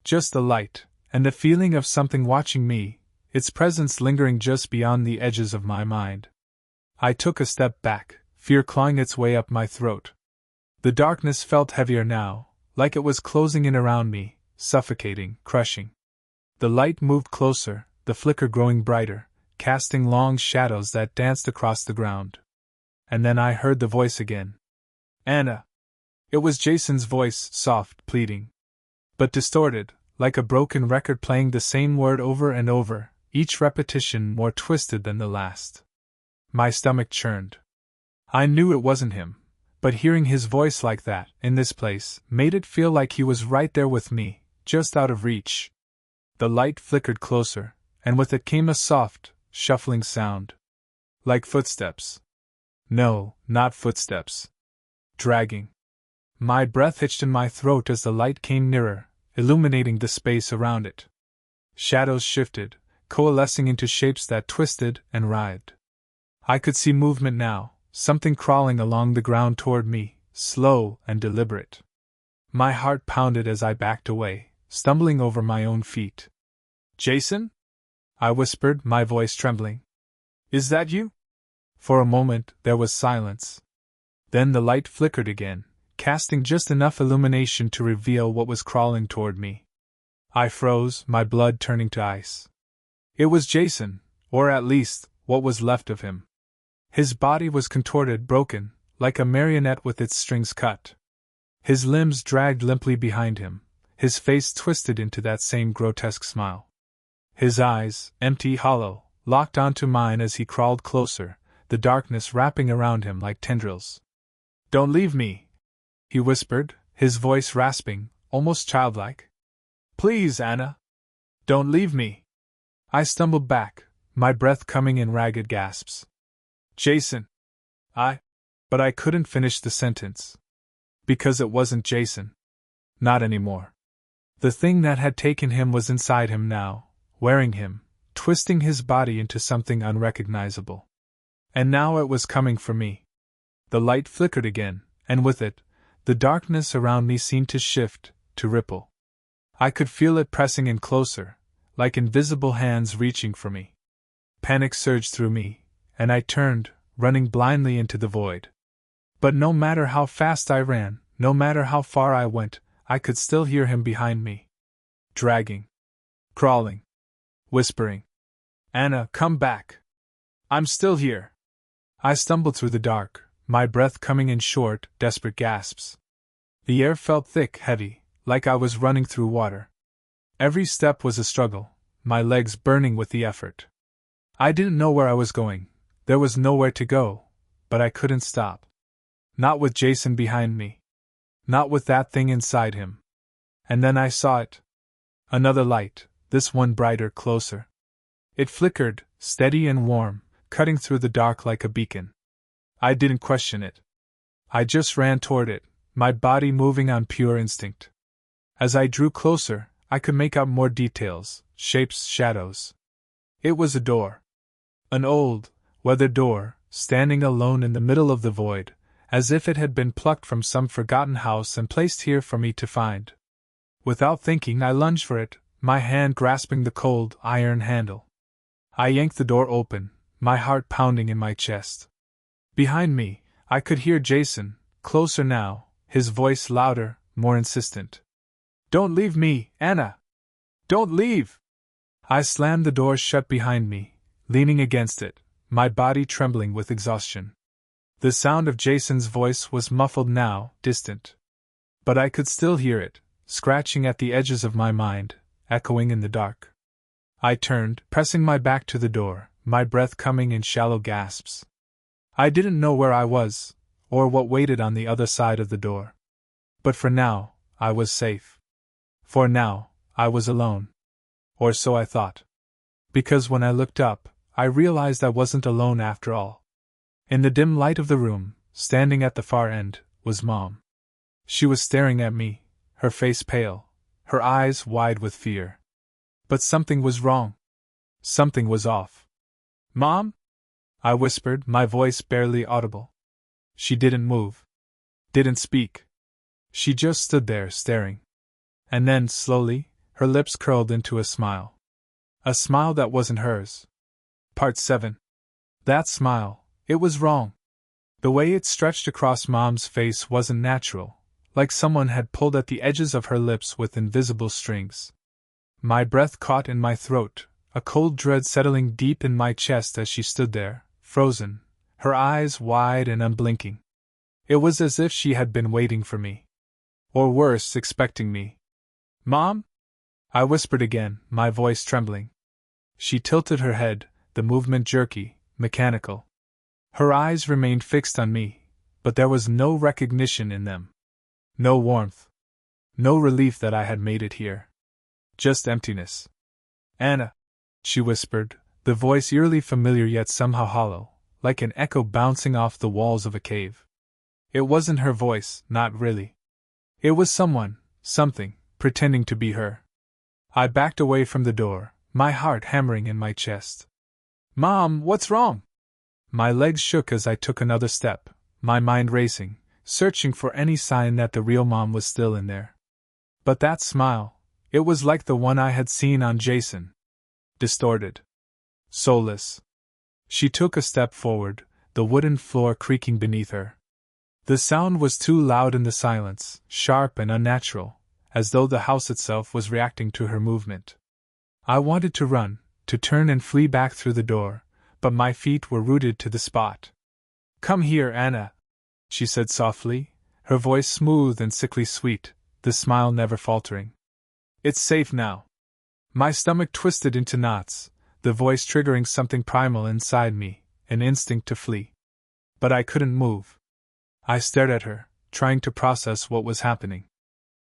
Just the light, and the feeling of something watching me, its presence lingering just beyond the edges of my mind. I took a step back, fear clawing its way up my throat. The darkness felt heavier now, like it was closing in around me, suffocating, crushing. The light moved closer, the flicker growing brighter, casting long shadows that danced across the ground. And then I heard the voice again. Anna! It was Jason's voice, soft, pleading. But distorted, like a broken record playing the same word over and over, each repetition more twisted than the last. My stomach churned. I knew it wasn't him, but hearing his voice like that, in this place, made it feel like he was right there with me, just out of reach. The light flickered closer, and with it came a soft, shuffling sound. Like footsteps. No, not footsteps. Dragging. My breath hitched in my throat as the light came nearer, illuminating the space around it. Shadows shifted, coalescing into shapes that twisted and writhed. I could see movement now, something crawling along the ground toward me, slow and deliberate. My heart pounded as I backed away, stumbling over my own feet. Jason? I whispered, my voice trembling. Is that you? For a moment, there was silence. Then the light flickered again, casting just enough illumination to reveal what was crawling toward me. I froze, my blood turning to ice. It was Jason, or at least, what was left of him. His body was contorted, broken, like a marionette with its strings cut. His limbs dragged limply behind him, his face twisted into that same grotesque smile. His eyes, empty, hollow, locked onto mine as he crawled closer, the darkness wrapping around him like tendrils. Don't leave me, he whispered, his voice rasping, almost childlike. Please, Anna. Don't leave me. I stumbled back, my breath coming in ragged gasps. Jason. But I couldn't finish the sentence. Because it wasn't Jason. Not anymore. The thing that had taken him was inside him now, wearing him, twisting his body into something unrecognizable. And now it was coming for me. The light flickered again, and with it, the darkness around me seemed to shift, to ripple. I could feel it pressing in closer, like invisible hands reaching for me. Panic surged through me, and I turned, running blindly into the void. But no matter how fast I ran, no matter how far I went, I could still hear him behind me. Dragging. Crawling. Whispering. Anna, come back. I'm still here. I stumbled through the dark, my breath coming in short, desperate gasps. The air felt thick, heavy, like I was running through water. Every step was a struggle, my legs burning with the effort. I didn't know where I was going. There was nowhere to go, but I couldn't stop. Not with Jason behind me. Not with that thing inside him. And then I saw it. Another light, this one brighter, closer. It flickered, steady and warm, cutting through the dark like a beacon. I didn't question it. I just ran toward it, my body moving on pure instinct. As I drew closer, I could make out more details, shapes, shadows. It was a door. An old, weathered door, standing alone in the middle of the void, as if it had been plucked from some forgotten house and placed here for me to find. Without thinking, I lunged for it, my hand grasping the cold, iron handle. I yanked the door open, my heart pounding in my chest. Behind me, I could hear Jason, closer now, his voice louder, more insistent. Don't leave me, Anna! Don't leave! I slammed the door shut behind me, leaning against it, my body trembling with exhaustion. The sound of Jason's voice was muffled now, distant. But I could still hear it, scratching at the edges of my mind, echoing in the dark. I turned, pressing my back to the door, my breath coming in shallow gasps. I didn't know where I was, or what waited on the other side of the door. But for now, I was safe. For now, I was alone. Or so I thought. Because when I looked up, I realized I wasn't alone after all. In the dim light of the room, standing at the far end, was Mom. She was staring at me, her face pale, her eyes wide with fear. But something was wrong. Something was off. "Mom?" I whispered, my voice barely audible. She didn't move. Didn't speak. She just stood there, staring. And then, slowly, her lips curled into a smile. A smile that wasn't hers. Part 7. That smile, it was wrong. The way it stretched across Mom's face wasn't natural, like someone had pulled at the edges of her lips with invisible strings. My breath caught in my throat, a cold dread settling deep in my chest as she stood there, frozen, her eyes wide and unblinking. It was as if she had been waiting for me. Or worse, expecting me. "Mom?" I whispered again, my voice trembling. She tilted her head, the movement jerky, mechanical. Her eyes remained fixed on me, but there was no recognition in them. No warmth. No relief that I had made it here. Just emptiness. "Anna," she whispered, the voice eerily familiar yet somehow hollow, like an echo bouncing off the walls of a cave. It wasn't her voice, not really. It was someone, something, pretending to be her. I backed away from the door, my heart hammering in my chest. "Mom, what's wrong?" My legs shook as I took another step, my mind racing, searching for any sign that the real Mom was still in there. But that smile, it was like the one I had seen on Jason. Distorted. Soulless. She took a step forward, the wooden floor creaking beneath her. The sound was too loud in the silence, sharp and unnatural, as though the house itself was reacting to her movement. I wanted to run, to turn and flee back through the door, but my feet were rooted to the spot. "Come here, Anna," she said softly, her voice smooth and sickly sweet, the smile never faltering. "It's safe now." My stomach twisted into knots, the voice triggering something primal inside me, an instinct to flee. But I couldn't move. I stared at her, trying to process what was happening.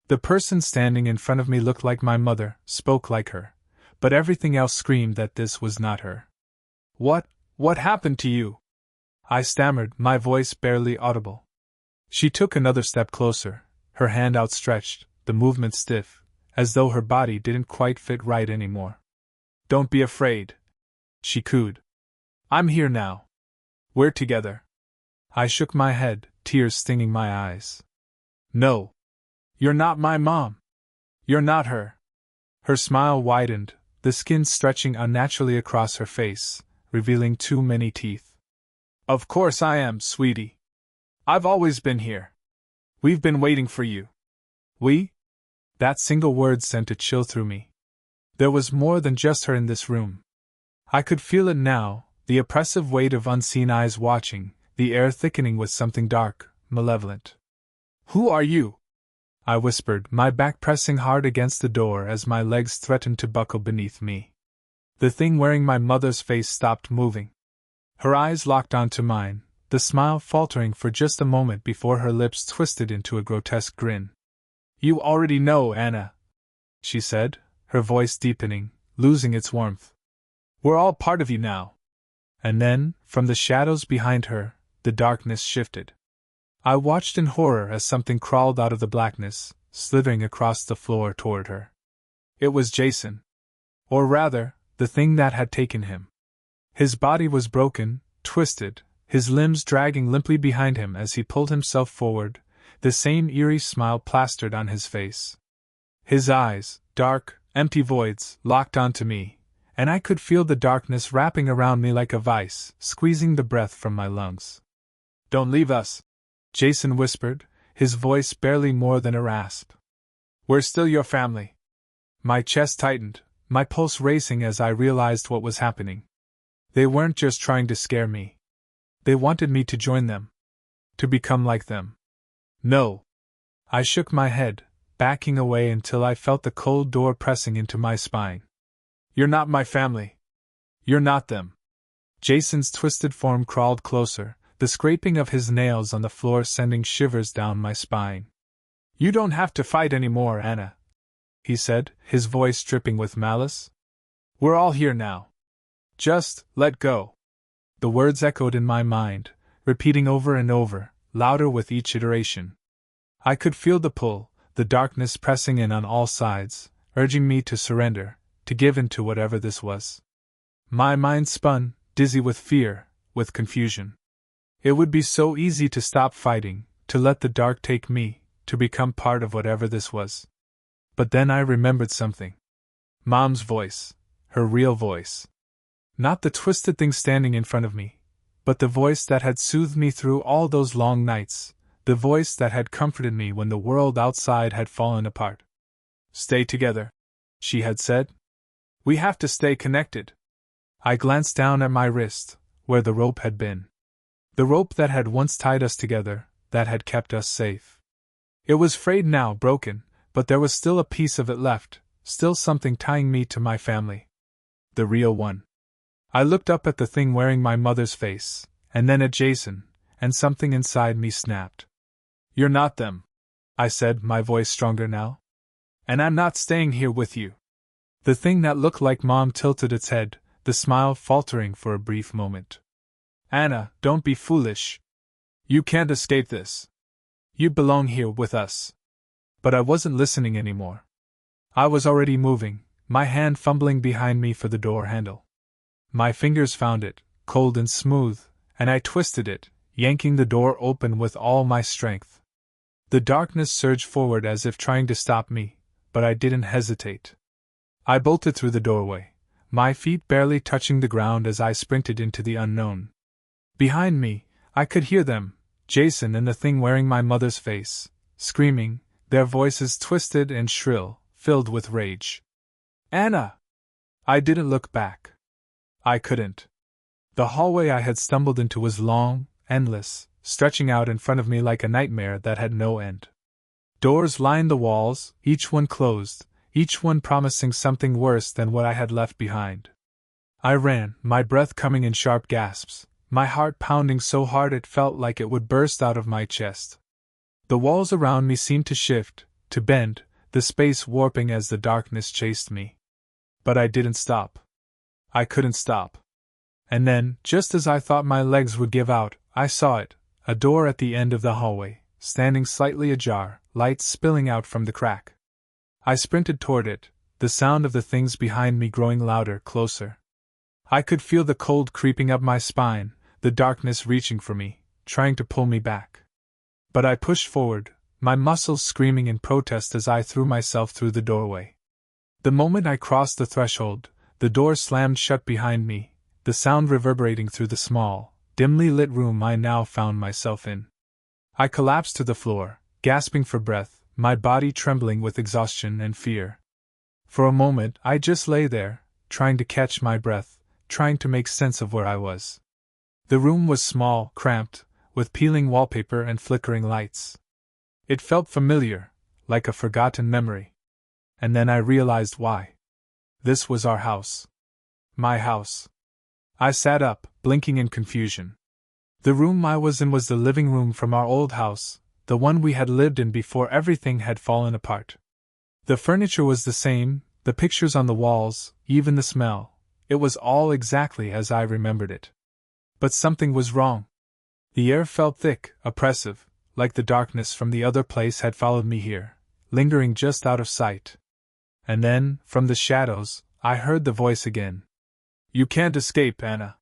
The person standing in front of me looked like my mother, spoke like her, but everything else screamed that this was not her. What happened to you?" I stammered, my voice barely audible. She took another step closer, her hand outstretched, the movement stiff, as though her body didn't quite fit right anymore. "Don't be afraid," she cooed. "I'm here now. We're together." I shook my head, tears stinging my eyes. "No. You're not my mom. You're not her." Her smile widened, the skin stretching unnaturally across her face, revealing too many teeth. "Of course I am, sweetie. I've always been here. We've been waiting for you." "We?" That single word sent a chill through me. There was more than just her in this room. I could feel it now, the oppressive weight of unseen eyes watching, the air thickening with something dark, malevolent. "Who are you?" I whispered, my back pressing hard against the door as my legs threatened to buckle beneath me. The thing wearing my mother's face stopped moving. Her eyes locked onto mine, the smile faltering for just a moment before her lips twisted into a grotesque grin. "You already know, Anna," she said, her voice deepening, losing its warmth. "We're all part of you now." And then, from the shadows behind her, the darkness shifted. I watched in horror as something crawled out of the blackness, slithering across the floor toward her. It was Jason. Or rather, the thing that had taken him. His body was broken, twisted, his limbs dragging limply behind him as he pulled himself forward, the same eerie smile plastered on his face. His eyes, dark, empty voids, locked onto me, and I could feel the darkness wrapping around me like a vice, squeezing the breath from my lungs. "Don't leave us," Jason whispered, his voice barely more than a rasp. "We're still your family." My chest tightened, my pulse racing as I realized what was happening. They weren't just trying to scare me. They wanted me to join them. To become like them. "No." I shook my head, backing away until I felt the cold door pressing into my spine. "You're not my family. You're not them." Jason's twisted form crawled closer, the scraping of his nails on the floor sending shivers down my spine. "You don't have to fight anymore, Anna," he said, his voice dripping with malice. "We're all here now. Just let go." The words echoed in my mind, repeating over and over, louder with each iteration. I could feel the pull, the darkness pressing in on all sides, urging me to surrender, to give in to whatever this was. My mind spun, dizzy with fear, with confusion. It would be so easy to stop fighting, to let the dark take me, to become part of whatever this was. But then I remembered something. Mom's voice, her real voice. Not the twisted thing standing in front of me, but the voice that had soothed me through all those long nights, the voice that had comforted me when the world outside had fallen apart. "Stay together," she had said. "We have to stay connected." I glanced down at my wrist, where the rope had been. The rope that had once tied us together, that had kept us safe. It was frayed now, broken, but there was still a piece of it left, still something tying me to my family. The real one. I looked up at the thing wearing my mother's face, and then at Jason, and something inside me snapped. "You're not them," I said, my voice stronger now. "And I'm not staying here with you." The thing that looked like Mom tilted its head, the smile faltering for a brief moment. "Anna, don't be foolish. You can't escape this. You belong here with us." But I wasn't listening anymore. I was already moving, my hand fumbling behind me for the door handle. My fingers found it, cold and smooth, and I twisted it, yanking the door open with all my strength. The darkness surged forward as if trying to stop me, but I didn't hesitate. I bolted through the doorway, my feet barely touching the ground as I sprinted into the unknown. Behind me, I could hear them, Jason and the thing wearing my mother's face, screaming, their voices twisted and shrill, filled with rage. "Anna!" I didn't look back. I couldn't. The hallway I had stumbled into was long, endless, stretching out in front of me like a nightmare that had no end. Doors lined the walls, each one closed, each one promising something worse than what I had left behind. I ran, my breath coming in sharp gasps, my heart pounding so hard it felt like it would burst out of my chest. The walls around me seemed to shift, to bend, the space warping as the darkness chased me. But I didn't stop. I couldn't stop. And then, just as I thought my legs would give out, I saw it, a door at the end of the hallway, standing slightly ajar, light spilling out from the crack. I sprinted toward it, the sound of the things behind me growing louder, closer. I could feel the cold creeping up my spine, the darkness reaching for me, trying to pull me back. But I pushed forward, my muscles screaming in protest as I threw myself through the doorway. The moment I crossed the threshold, the door slammed shut behind me, the sound reverberating through the small, dimly lit room I now found myself in. I collapsed to the floor, gasping for breath, my body trembling with exhaustion and fear. For a moment I just lay there, trying to catch my breath, trying to make sense of where I was. The room was small, cramped, with peeling wallpaper and flickering lights. It felt familiar, like a forgotten memory. And then I realized why. This was our house. My house. I sat up, blinking in confusion. The room I was in was the living room from our old house, the one we had lived in before everything had fallen apart. The furniture was the same, the pictures on the walls, even the smell. It was all exactly as I remembered it. But something was wrong. The air felt thick, oppressive, like the darkness from the other place had followed me here, lingering just out of sight. And then, from the shadows, I heard the voice again. "You can't escape, Anna.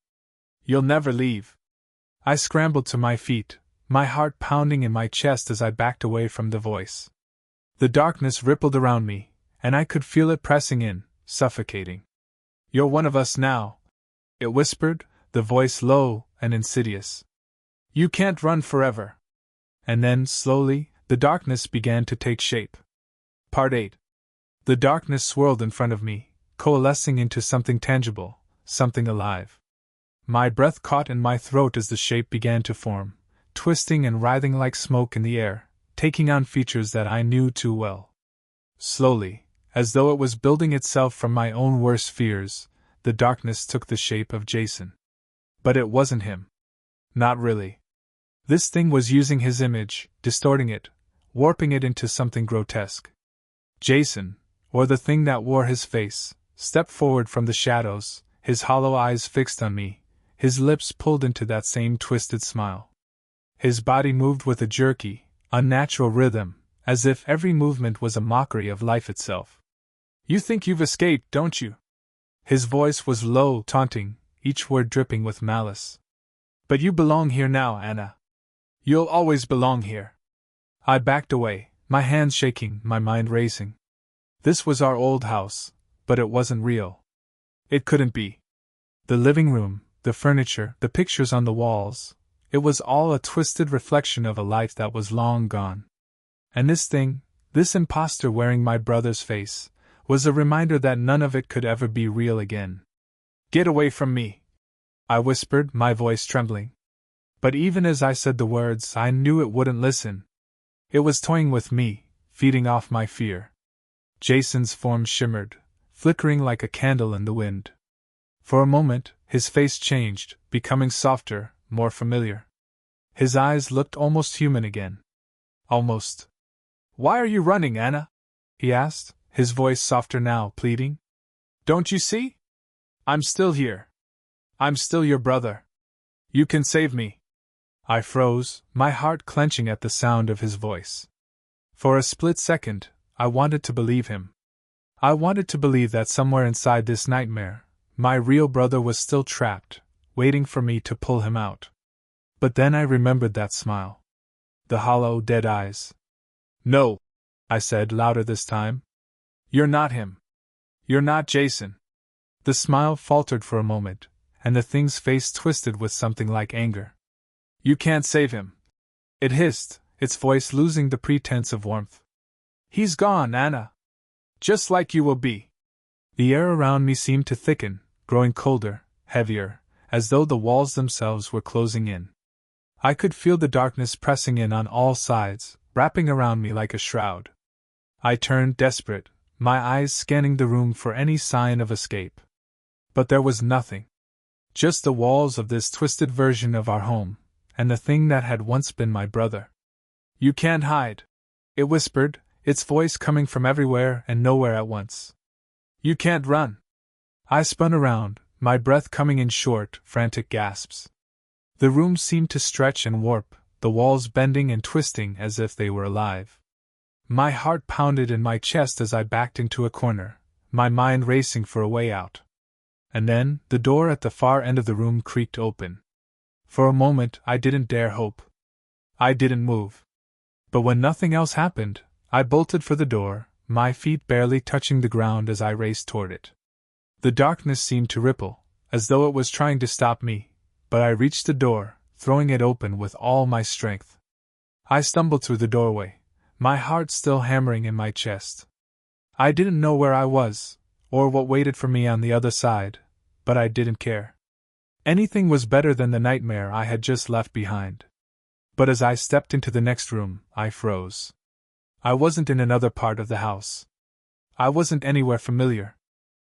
You'll never leave." I scrambled to my feet, my heart pounding in my chest as I backed away from the voice. The darkness rippled around me, and I could feel it pressing in, suffocating. "You're one of us now," it whispered, the voice low and insidious. "You can't run forever." And then, slowly, the darkness began to take shape. Part 8. The darkness swirled in front of me, coalescing into something tangible, something alive. My breath caught in my throat as the shape began to form, twisting and writhing like smoke in the air, taking on features that I knew too well. Slowly, as though it was building itself from my own worst fears, the darkness took the shape of Jason. But it wasn't him. Not really. This thing was using his image, distorting it, warping it into something grotesque. Jason, or the thing that wore his face, stepped forward from the shadows, his hollow eyes fixed on me, his lips pulled into that same twisted smile. His body moved with a jerky, unnatural rhythm, as if every movement was a mockery of life itself. "You think you've escaped, don't you?" His voice was low, taunting, each word dripping with malice. "But you belong here now, Anna. You'll always belong here." I backed away, my hands shaking, my mind racing. This was our old house, but it wasn't real. It couldn't be. The living room, the furniture, the pictures on the walls, it was all a twisted reflection of a life that was long gone. And this thing, this imposter wearing my brother's face, was a reminder that none of it could ever be real again. "Get away from me," I whispered, my voice trembling. But even as I said the words, I knew it wouldn't listen. It was toying with me, feeding off my fear. Jason's form shimmered, flickering like a candle in the wind. For a moment, his face changed, becoming softer, more familiar. His eyes looked almost human again. Almost. "Why are you running, Anna?" he asked, his voice softer now, pleading. "Don't you see? I'm still here. I'm still your brother. You can save me." I froze, my heart clenching at the sound of his voice. For a split second, I wanted to believe him. I wanted to believe that somewhere inside this nightmare, my real brother was still trapped, waiting for me to pull him out. But then I remembered that smile. The hollow, dead eyes. "No," I said louder this time. "You're not him. You're not Jason." The smile faltered for a moment, and the thing's face twisted with something like anger. "You can't save him," it hissed, its voice losing the pretense of warmth. "He's gone, Anna. Just like you will be." The air around me seemed to thicken, growing colder, heavier, as though the walls themselves were closing in. I could feel the darkness pressing in on all sides, wrapping around me like a shroud. I turned desperate, my eyes scanning the room for any sign of escape. But there was nothing. Just the walls of this twisted version of our home, and the thing that had once been my brother. "You can't hide," it whispered, its voice coming from everywhere and nowhere at once. "You can't run." I spun around, my breath coming in short, frantic gasps. The room seemed to stretch and warp, the walls bending and twisting as if they were alive. My heart pounded in my chest as I backed into a corner, my mind racing for a way out. And then, the door at the far end of the room creaked open. For a moment, I didn't dare hope. I didn't move. But when nothing else happened, I bolted for the door, my feet barely touching the ground as I raced toward it. The darkness seemed to ripple, as though it was trying to stop me, but I reached the door, throwing it open with all my strength. I stumbled through the doorway, my heart still hammering in my chest. I didn't know where I was, or what waited for me on the other side, but I didn't care. Anything was better than the nightmare I had just left behind. But as I stepped into the next room, I froze. I wasn't in another part of the house. I wasn't anywhere familiar.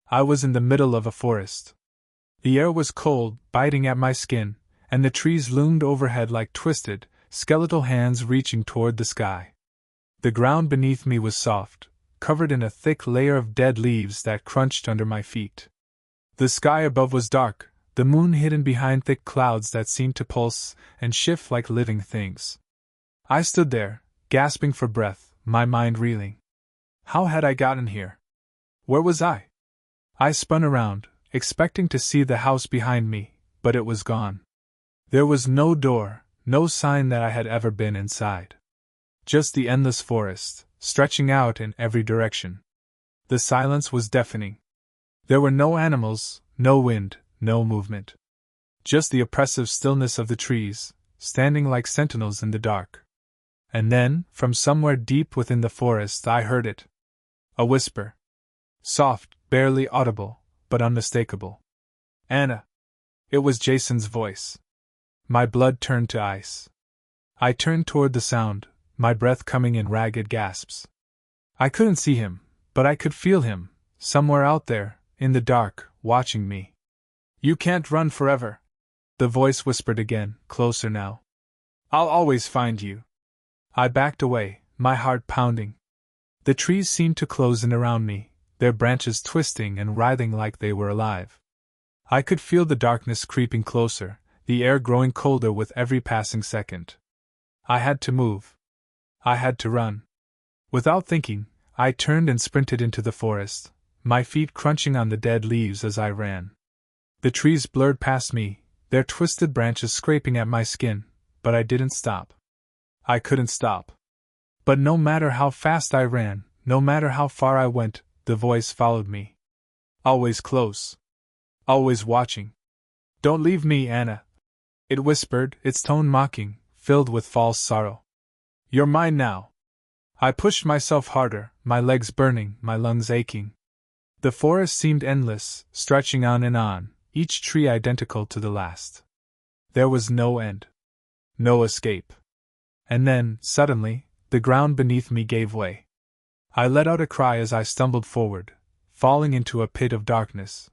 I was in the middle of a forest. The air was cold, biting at my skin, and the trees loomed overhead like twisted, skeletal hands reaching toward the sky. The ground beneath me was soft, covered in a thick layer of dead leaves that crunched under my feet. The sky above was dark, the moon hidden behind thick clouds that seemed to pulse and shift like living things. I stood there, gasping for breath, my mind reeling. How had I gotten here? Where was I? I spun around, expecting to see the house behind me, but it was gone. There was no door, no sign that I had ever been inside. Just the endless forest, stretching out in every direction. The silence was deafening. There were no animals, no wind, no movement. Just the oppressive stillness of the trees, standing like sentinels in the dark. And then, from somewhere deep within the forest, I heard it. A whisper. Soft, barely audible, but unmistakable. "Anna." It was Jason's voice. My blood turned to ice. I turned toward the sound, my breath coming in ragged gasps. I couldn't see him, but I could feel him, somewhere out there, in the dark, watching me. "You can't run forever," the voice whispered again, closer now. "I'll always find you." I backed away, my heart pounding. The trees seemed to close in around me, their branches twisting and writhing like they were alive. I could feel the darkness creeping closer, the air growing colder with every passing second. I had to move. I had to run. Without thinking, I turned and sprinted into the forest, my feet crunching on the dead leaves as I ran. The trees blurred past me, their twisted branches scraping at my skin, but I didn't stop. I couldn't stop. But no matter how fast I ran, no matter how far I went, the voice followed me. Always close. Always watching. "Don't leave me, Anna," it whispered, its tone mocking, filled with false sorrow. "You're mine now." I pushed myself harder, my legs burning, my lungs aching. The forest seemed endless, stretching on and on, each tree identical to the last. There was no end. No escape. And then, suddenly, the ground beneath me gave way. I let out a cry as I stumbled forward, falling into a pit of darkness.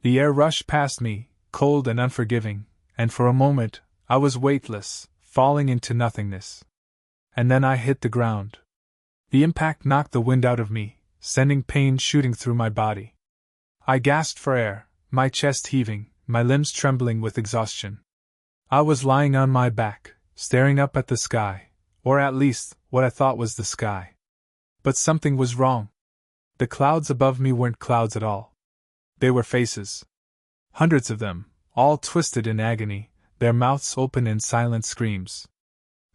The air rushed past me, cold and unforgiving, and for a moment, I was weightless, falling into nothingness. And then I hit the ground. The impact knocked the wind out of me, sending pain shooting through my body. I gasped for air, my chest heaving, my limbs trembling with exhaustion. I was lying on my back, staring up at the sky, or at least, what I thought was the sky. But something was wrong. The clouds above me weren't clouds at all. They were faces. Hundreds of them, all twisted in agony, their mouths open in silent screams.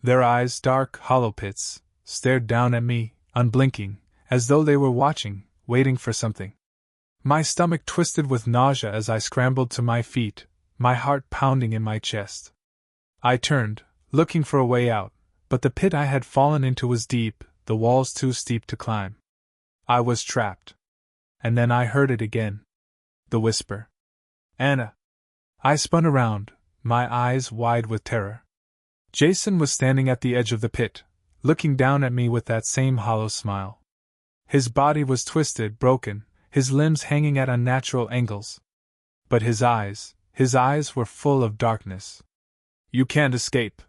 Their eyes, dark, hollow pits, stared down at me, unblinking, as though they were watching, waiting for something. My stomach twisted with nausea as I scrambled to my feet, my heart pounding in my chest. I turned, looking for a way out, but the pit I had fallen into was deep, the walls too steep to climb. I was trapped. And then I heard it again. The whisper. "Anna." I spun around, my eyes wide with terror. Jason was standing at the edge of the pit, looking down at me with that same hollow smile. His body was twisted, broken, his limbs hanging at unnatural angles. But his eyes were full of darkness. "You can't escape,"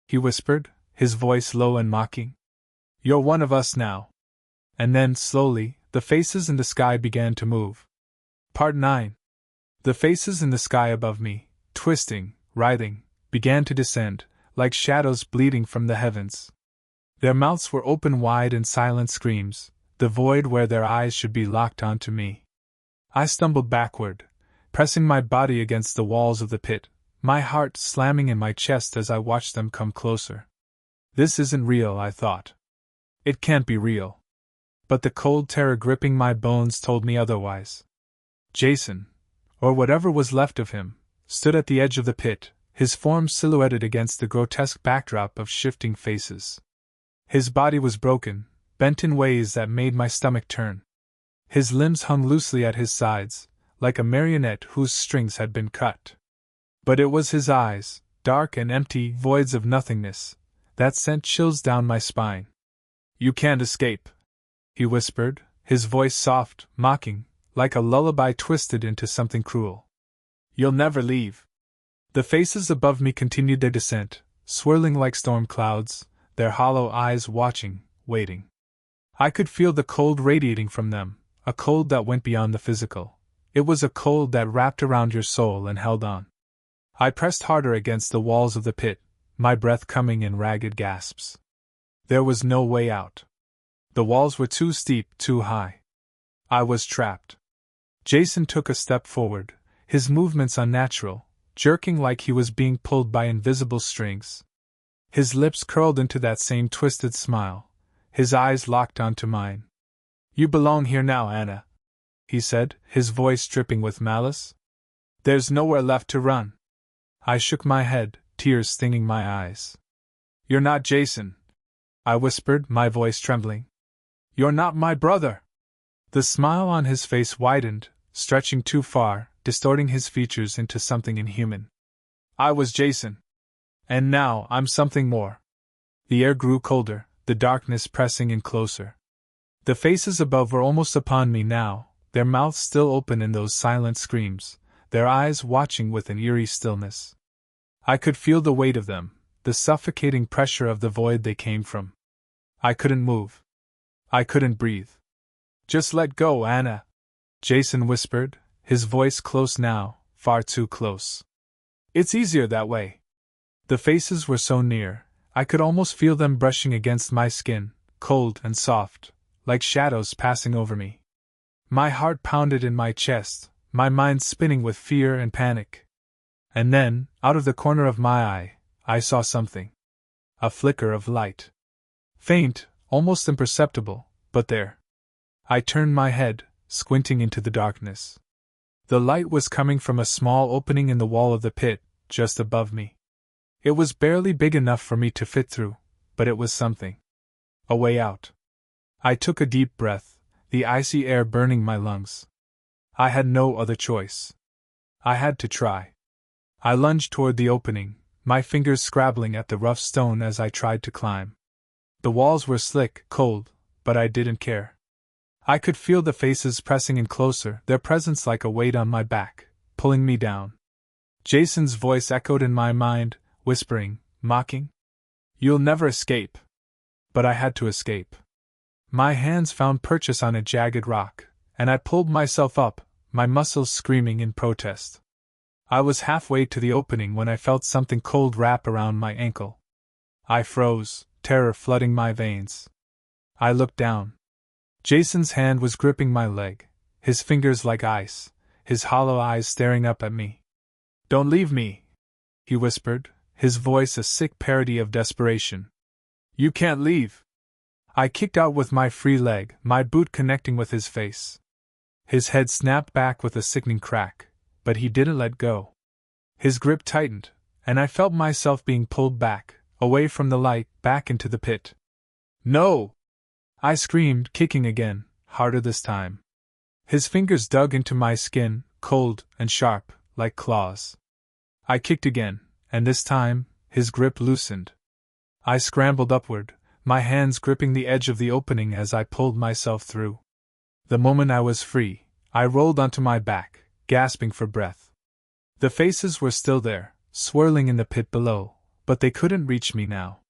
he whispered, his voice low and mocking. "You're one of us now." And then, slowly, the faces in the sky began to move. Part 9. The faces in the sky above me, twisting, writhing, began to descend, like shadows bleeding from the heavens. Their mouths were open wide in silent screams, the void where their eyes should be locked onto me. I stumbled backward, pressing my body against the walls of the pit, my heart slamming in my chest as I watched them come closer. This isn't real, I thought. It can't be real. But the cold terror gripping my bones told me otherwise. Jason, or whatever was left of him, stood at the edge of the pit, his form silhouetted against the grotesque backdrop of shifting faces. His body was broken, bent in ways that made my stomach turn. His limbs hung loosely at his sides, like a marionette whose strings had been cut. But it was his eyes, dark and empty voids of nothingness, that sent chills down my spine. "You can't escape," he whispered, his voice soft, mocking, like a lullaby twisted into something cruel. "You'll never leave." The faces above me continued their descent, swirling like storm clouds, their hollow eyes watching, waiting. I could feel the cold radiating from them, a cold that went beyond the physical. It was a cold that wrapped around your soul and held on. I pressed harder against the walls of the pit, my breath coming in ragged gasps. There was no way out. The walls were too steep, too high. I was trapped. Jason took a step forward, his movements unnatural, jerking like he was being pulled by invisible strings. His lips curled into that same twisted smile, his eyes locked onto mine. "You belong here now, Anna," he said, his voice dripping with malice. "There's nowhere left to run." I shook my head, tears stinging my eyes. "You're not Jason," I whispered, my voice trembling. "You're not my brother." The smile on his face widened, stretching too far, distorting his features into something inhuman. "I was Jason. And now I'm something more." The air grew colder, the darkness pressing in closer. The faces above were almost upon me now, their mouths still open in those silent screams, their eyes watching with an eerie stillness. I could feel the weight of them, the suffocating pressure of the void they came from. I couldn't move. I couldn't breathe. "Just let go, Anna," Jason whispered, his voice close now, far too close. "It's easier that way." The faces were so near, I could almost feel them brushing against my skin, cold and soft, like shadows passing over me. My heart pounded in my chest, my mind spinning with fear and panic. And then, out of the corner of my eye, I saw something. A flicker of light. Faint, almost imperceptible, but there. I turned my head, squinting into the darkness. The light was coming from a small opening in the wall of the pit, just above me. It was barely big enough for me to fit through, but it was something. A way out. I took a deep breath, the icy air burning my lungs. I had no other choice. I had to try. I lunged toward the opening, my fingers scrabbling at the rough stone as I tried to climb. The walls were slick, cold, but I didn't care. I could feel the faces pressing in closer, their presence like a weight on my back, pulling me down. Jason's voice echoed in my mind, whispering, mocking. You'll never escape. But I had to escape. My hands found purchase on a jagged rock, and I pulled myself up, my muscles screaming in protest. I was halfway to the opening when I felt something cold wrap around my ankle. I froze, terror flooding my veins. I looked down. Jason's hand was gripping my leg, his fingers like ice, his hollow eyes staring up at me. Don't leave me, he whispered, his voice a sick parody of desperation. You can't leave. I kicked out with my free leg, my boot connecting with his face. His head snapped back with a sickening crack, but he didn't let go. His grip tightened, and I felt myself being pulled back, away from the light, back into the pit. No! I screamed, kicking again, harder this time. His fingers dug into my skin, cold and sharp, like claws. I kicked again, and this time, his grip loosened. I scrambled upward, my hands gripping the edge of the opening as I pulled myself through. The moment I was free, I rolled onto my back, gasping for breath. The faces were still there, swirling in the pit below, but they couldn't reach me now.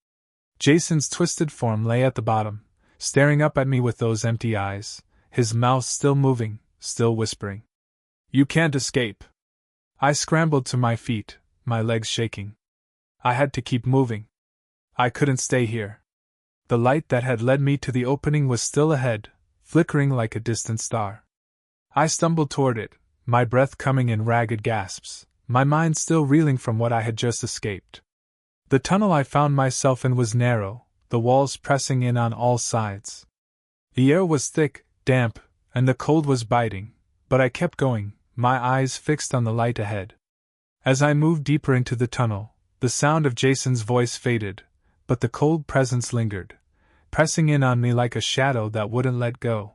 Jason's twisted form lay at the bottom, staring up at me with those empty eyes, his mouth still moving, still whispering. You can't escape. I scrambled to my feet, my legs shaking. I had to keep moving. I couldn't stay here. The light that had led me to the opening was still ahead, flickering like a distant star. I stumbled toward it, my breath coming in ragged gasps, my mind still reeling from what I had just escaped. The tunnel I found myself in was narrow, the walls pressing in on all sides. The air was thick, damp, and the cold was biting, but I kept going, my eyes fixed on the light ahead. As I moved deeper into the tunnel, the sound of Jason's voice faded, but the cold presence lingered, pressing in on me like a shadow that wouldn't let go.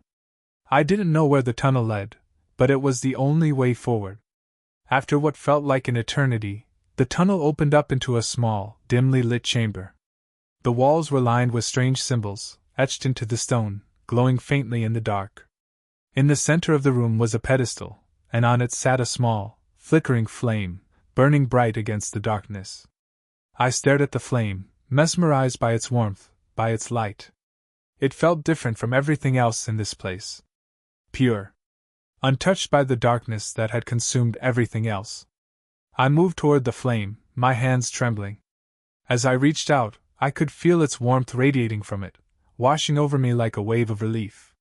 I didn't know where the tunnel led, but it was the only way forward. After what felt like an eternity, the tunnel opened up into a small, dimly lit chamber. The walls were lined with strange symbols, etched into the stone, glowing faintly in the dark. In the center of the room was a pedestal, and on it sat a small, flickering flame, burning bright against the darkness. I stared at the flame, mesmerized by its warmth, by its light. It felt different from everything else in this place. Pure. Untouched by the darkness that had consumed everything else. I moved toward the flame, my hands trembling. As I reached out, I could feel its warmth radiating from it, washing over me like a wave of relief.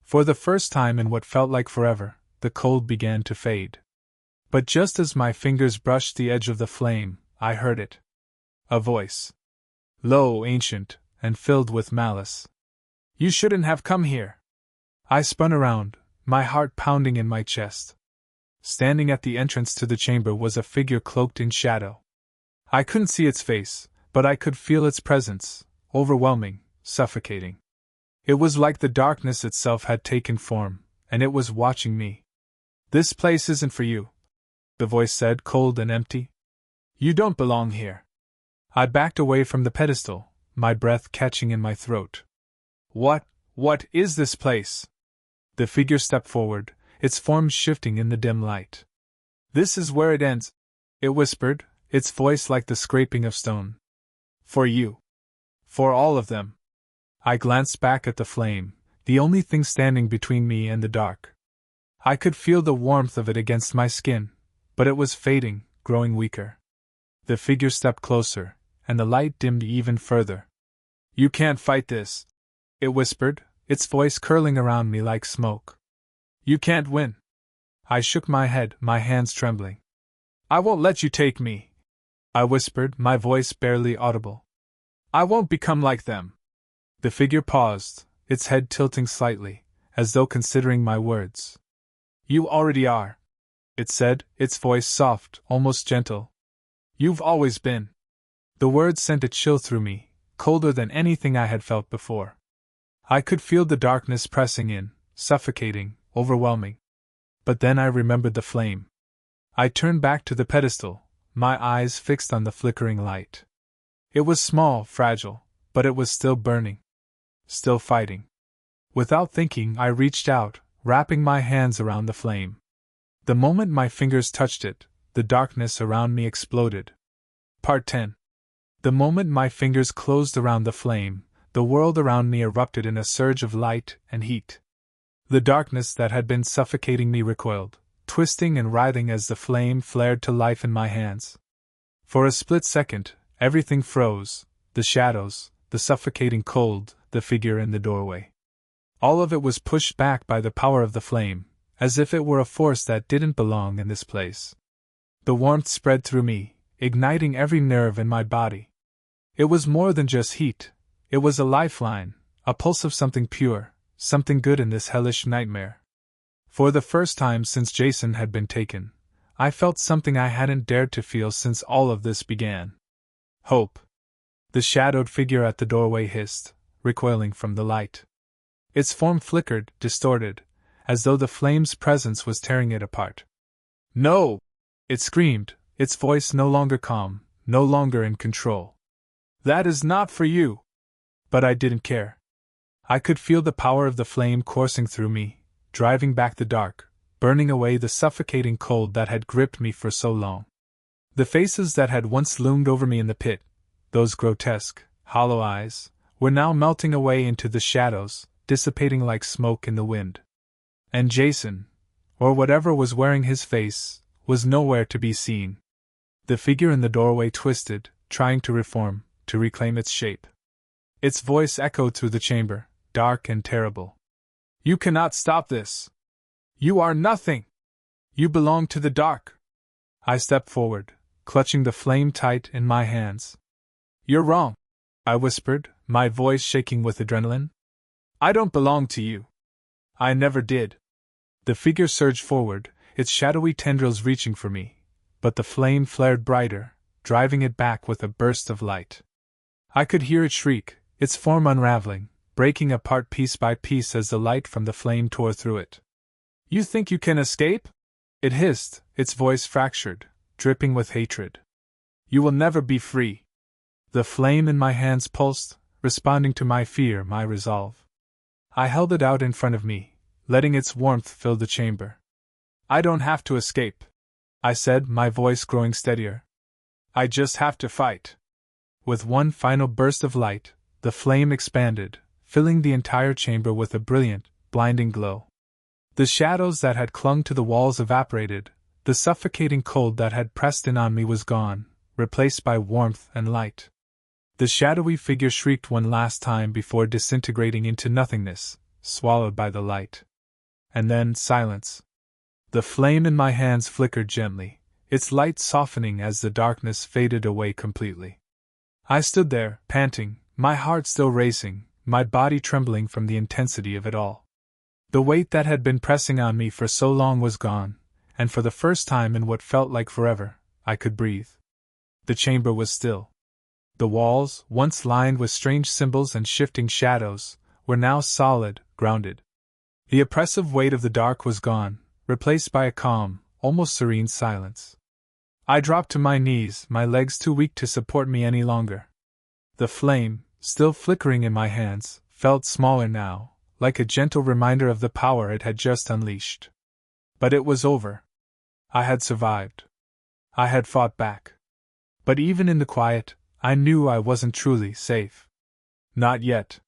For the first time in what felt like forever, the cold began to fade. But just as my fingers brushed the edge of the flame, I heard it. A voice. Low, ancient, and filled with malice. You shouldn't have come here. I spun around, my heart pounding in my chest. Standing at the entrance to the chamber was a figure cloaked in shadow. I couldn't see its face, but I could feel its presence, overwhelming, suffocating. It was like the darkness itself had taken form, and it was watching me. This place isn't for you, the voice said, cold and empty. You don't belong here. I backed away from the pedestal, my breath catching in my throat. What is this place? The figure stepped forward, its form shifting in the dim light. This is where it ends, it whispered, its voice like the scraping of stone. For you. For all of them. I glanced back at the flame, the only thing standing between me and the dark. I could feel the warmth of it against my skin, but it was fading, growing weaker. The figure stepped closer, and the light dimmed even further. "You can't fight this," it whispered, its voice curling around me like smoke. "You can't win." I shook my head, my hands trembling. "I won't let you take me," I whispered, my voice barely audible. "I won't become like them." The figure paused, its head tilting slightly, as though considering my words. "You already are," it said, its voice soft, almost gentle. "You've always been." The words sent a chill through me, colder than anything I had felt before. I could feel the darkness pressing in, suffocating, overwhelming. But then I remembered the flame. I turned back to the pedestal, my eyes fixed on the flickering light. It was small, fragile, but it was still burning. Still fighting. Without thinking, I reached out, wrapping my hands around the flame. The moment my fingers touched it, the darkness around me exploded. Part 10. The moment my fingers closed around the flame, the world around me erupted in a surge of light and heat. The darkness that had been suffocating me recoiled, twisting and writhing as the flame flared to life in my hands. For a split second, everything froze, the shadows, the suffocating cold, the figure in the doorway. All of it was pushed back by the power of the flame, as if it were a force that didn't belong in this place. The warmth spread through me, igniting every nerve in my body. It was more than just heat, it was a lifeline, a pulse of something pure, something good in this hellish nightmare. For the first time since Jason had been taken, I felt something I hadn't dared to feel since all of this began. Hope. The shadowed figure at the doorway hissed, recoiling from the light. Its form flickered, distorted, as though the flame's presence was tearing it apart. "No!" it screamed, its voice no longer calm, no longer in control. "That is not for you!" But I didn't care. I could feel the power of the flame coursing through me, driving back the dark, burning away the suffocating cold that had gripped me for so long. The faces that had once loomed over me in the pit, those grotesque, hollow eyes, were now melting away into the shadows, dissipating like smoke in the wind. And Jason, or whatever was wearing his face, was nowhere to be seen. The figure in the doorway twisted, trying to reform, to reclaim its shape. Its voice echoed through the chamber, dark and terrible. "You cannot stop this! You are nothing! You belong to the dark!" I stepped forward, clutching the flame tight in my hands. "You're wrong," I whispered, my voice shaking with adrenaline. "I don't belong to you. I never did." The figure surged forward, its shadowy tendrils reaching for me, but the flame flared brighter, driving it back with a burst of light. I could hear it shriek, its form unraveling, breaking apart piece by piece as the light from the flame tore through it. "You think you can escape?" it hissed, its voice fractured, dripping with hatred. "You will never be free." The flame in my hands pulsed, responding to my fear, my resolve. I held it out in front of me, letting its warmth fill the chamber. "I don't have to escape," I said, my voice growing steadier. "I just have to fight." With one final burst of light, the flame expanded, filling the entire chamber with a brilliant, blinding glow. The shadows that had clung to the walls evaporated, the suffocating cold that had pressed in on me was gone, replaced by warmth and light. The shadowy figure shrieked one last time before disintegrating into nothingness, swallowed by the light. And then silence. The flame in my hands flickered gently, its light softening as the darkness faded away completely. I stood there, panting, my heart still racing, my body trembling from the intensity of it all. The weight that had been pressing on me for so long was gone, and for the first time in what felt like forever, I could breathe. The chamber was still. The walls, once lined with strange symbols and shifting shadows, were now solid, grounded. The oppressive weight of the dark was gone, replaced by a calm, almost serene silence. I dropped to my knees, my legs too weak to support me any longer. The flame, still flickering in my hands, felt smaller now, like a gentle reminder of the power it had just unleashed. But it was over. I had survived. I had fought back. But even in the quiet, I knew I wasn't truly safe. Not yet.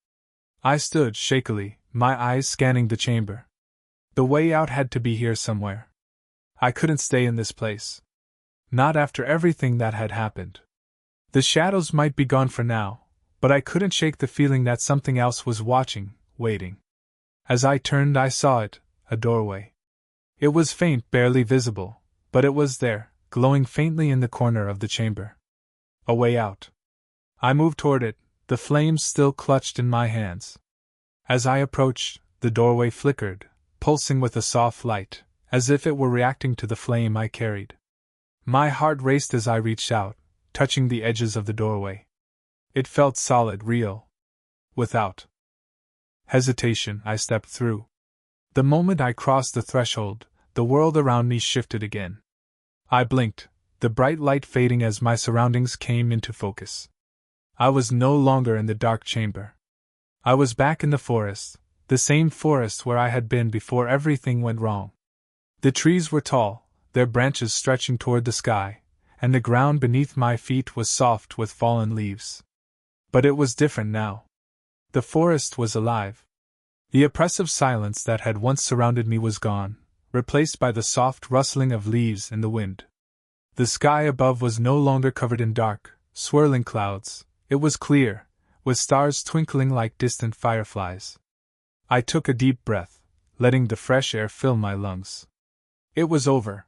I stood shakily, my eyes scanning the chamber. The way out had to be here somewhere. I couldn't stay in this place. Not after everything that had happened. The shadows might be gone for now, but I couldn't shake the feeling that something else was watching, waiting. As I turned, I saw it, a doorway. It was faint, barely visible, but it was there, glowing faintly in the corner of the chamber. A way out. I moved toward it, the flames still clutched in my hands. As I approached, the doorway flickered, pulsing with a soft light, as if it were reacting to the flame I carried. My heart raced as I reached out, touching the edges of the doorway. It felt solid, real. Without hesitation, I stepped through. The moment I crossed the threshold, the world around me shifted again. I blinked, the bright light fading as my surroundings came into focus. I was no longer in the dark chamber. I was back in the forest, the same forest where I had been before everything went wrong. The trees were tall, their branches stretching toward the sky, and the ground beneath my feet was soft with fallen leaves. But it was different now. The forest was alive. The oppressive silence that had once surrounded me was gone, replaced by the soft rustling of leaves in the wind. The sky above was no longer covered in dark, swirling clouds. It was clear, with stars twinkling like distant fireflies. I took a deep breath, letting the fresh air fill my lungs. It was over.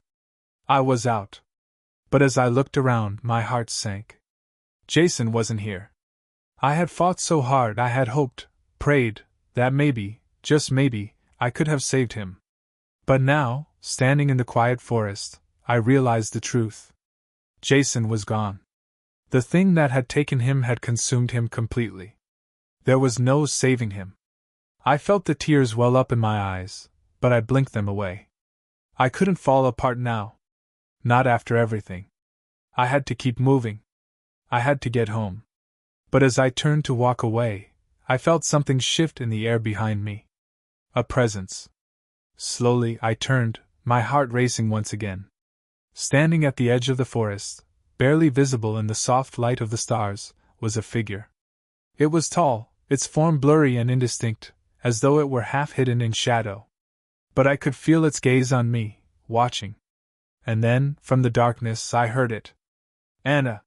I was out. But as I looked around, my heart sank. Jason wasn't here. I had fought so hard, I had hoped, prayed, that maybe, just maybe, I could have saved him. But now, standing in the quiet forest, I realized the truth. Jason was gone. The thing that had taken him had consumed him completely. There was no saving him. I felt the tears well up in my eyes, but I blinked them away. I couldn't fall apart now. Not after everything. I had to keep moving. I had to get home. But as I turned to walk away, I felt something shift in the air behind me. A presence. Slowly I turned, my heart racing once again. Standing at the edge of the forest, barely visible in the soft light of the stars, was a figure. It was tall, its form blurry and indistinct, as though it were half hidden in shadow. But I could feel its gaze on me, watching. And then, from the darkness, I heard it. "Anna!"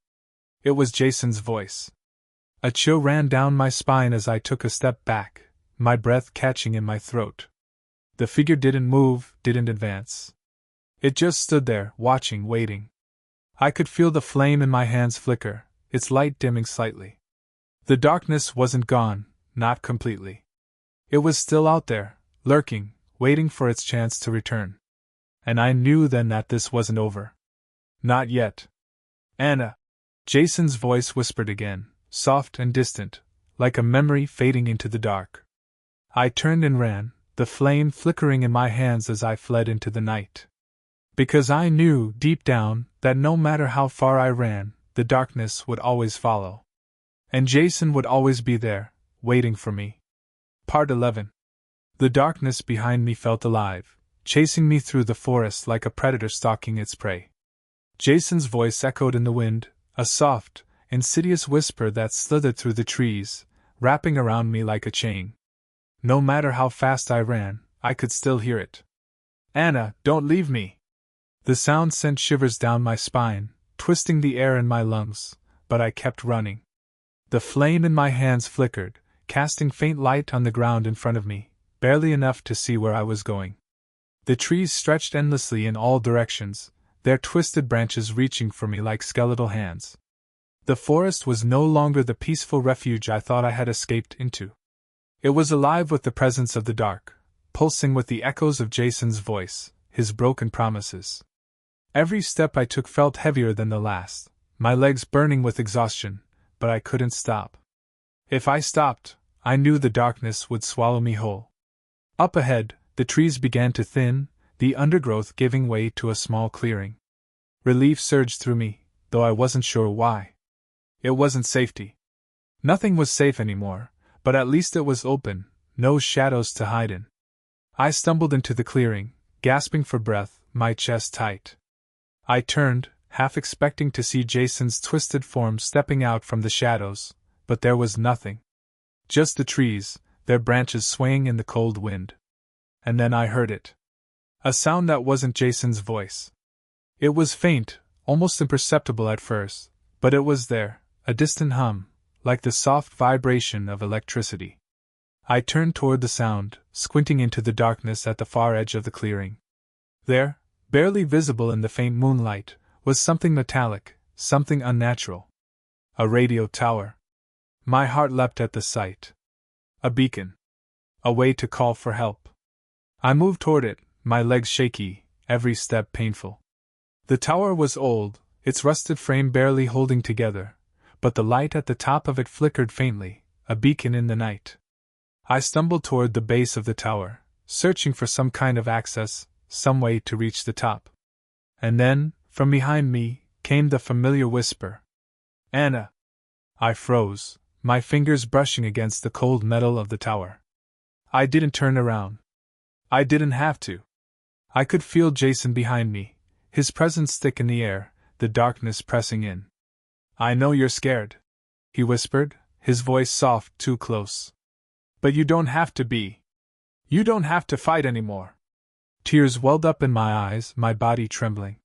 It was Jason's voice. A chill ran down my spine as I took a step back, my breath catching in my throat. The figure didn't move, didn't advance. It just stood there, watching, waiting. I could feel the flame in my hands flicker, its light dimming slightly. The darkness wasn't gone, not completely. It was still out there, lurking, waiting for its chance to return. And I knew then that this wasn't over. Not yet. "Anna!" Jason's voice whispered again, soft and distant, like a memory fading into the dark. I turned and ran, the flame flickering in my hands as I fled into the night. Because I knew, deep down, that no matter how far I ran, the darkness would always follow. And Jason would always be there, waiting for me. Part 11. The darkness behind me felt alive, chasing me through the forest like a predator stalking its prey. Jason's voice echoed in the wind, a soft, insidious whisper that slithered through the trees, wrapping around me like a chain. No matter how fast I ran, I could still hear it. "Anna, don't leave me!" The sound sent shivers down my spine, twisting the air in my lungs, but I kept running. The flame in my hands flickered, casting faint light on the ground in front of me, barely enough to see where I was going. The trees stretched endlessly in all directions, their twisted branches reaching for me like skeletal hands. The forest was no longer the peaceful refuge I thought I had escaped into. It was alive with the presence of the dark, pulsing with the echoes of Jason's voice, his broken promises. Every step I took felt heavier than the last, my legs burning with exhaustion, but I couldn't stop. If I stopped, I knew the darkness would swallow me whole. Up ahead, the trees began to thin, the undergrowth giving way to a small clearing. Relief surged through me, though I wasn't sure why. It wasn't safety. Nothing was safe anymore, but at least it was open, no shadows to hide in. I stumbled into the clearing, gasping for breath, my chest tight. I turned, half expecting to see Jason's twisted form stepping out from the shadows, but there was nothing. Just the trees, their branches swaying in the cold wind. And then I heard it. A sound that wasn't Jason's voice. It was faint, almost imperceptible at first, but it was there, a distant hum, like the soft vibration of electricity. I turned toward the sound, squinting into the darkness at the far edge of the clearing. There, barely visible in the faint moonlight, was something metallic, something unnatural. A radio tower. My heart leapt at the sight. A beacon. A way to call for help. I moved toward it, my legs shaky, every step painful. The tower was old, its rusted frame barely holding together, but the light at the top of it flickered faintly, a beacon in the night. I stumbled toward the base of the tower, searching for some kind of access, some way to reach the top. And then, from behind me, came the familiar whisper. Anna! I froze, my fingers brushing against the cold metal of the tower. I didn't turn around. I didn't have to. I could feel Jason behind me, his presence thick in the air, the darkness pressing in. I know you're scared, he whispered, his voice soft, too close. But you don't have to be. You don't have to fight anymore. Tears welled up in my eyes, my body trembling.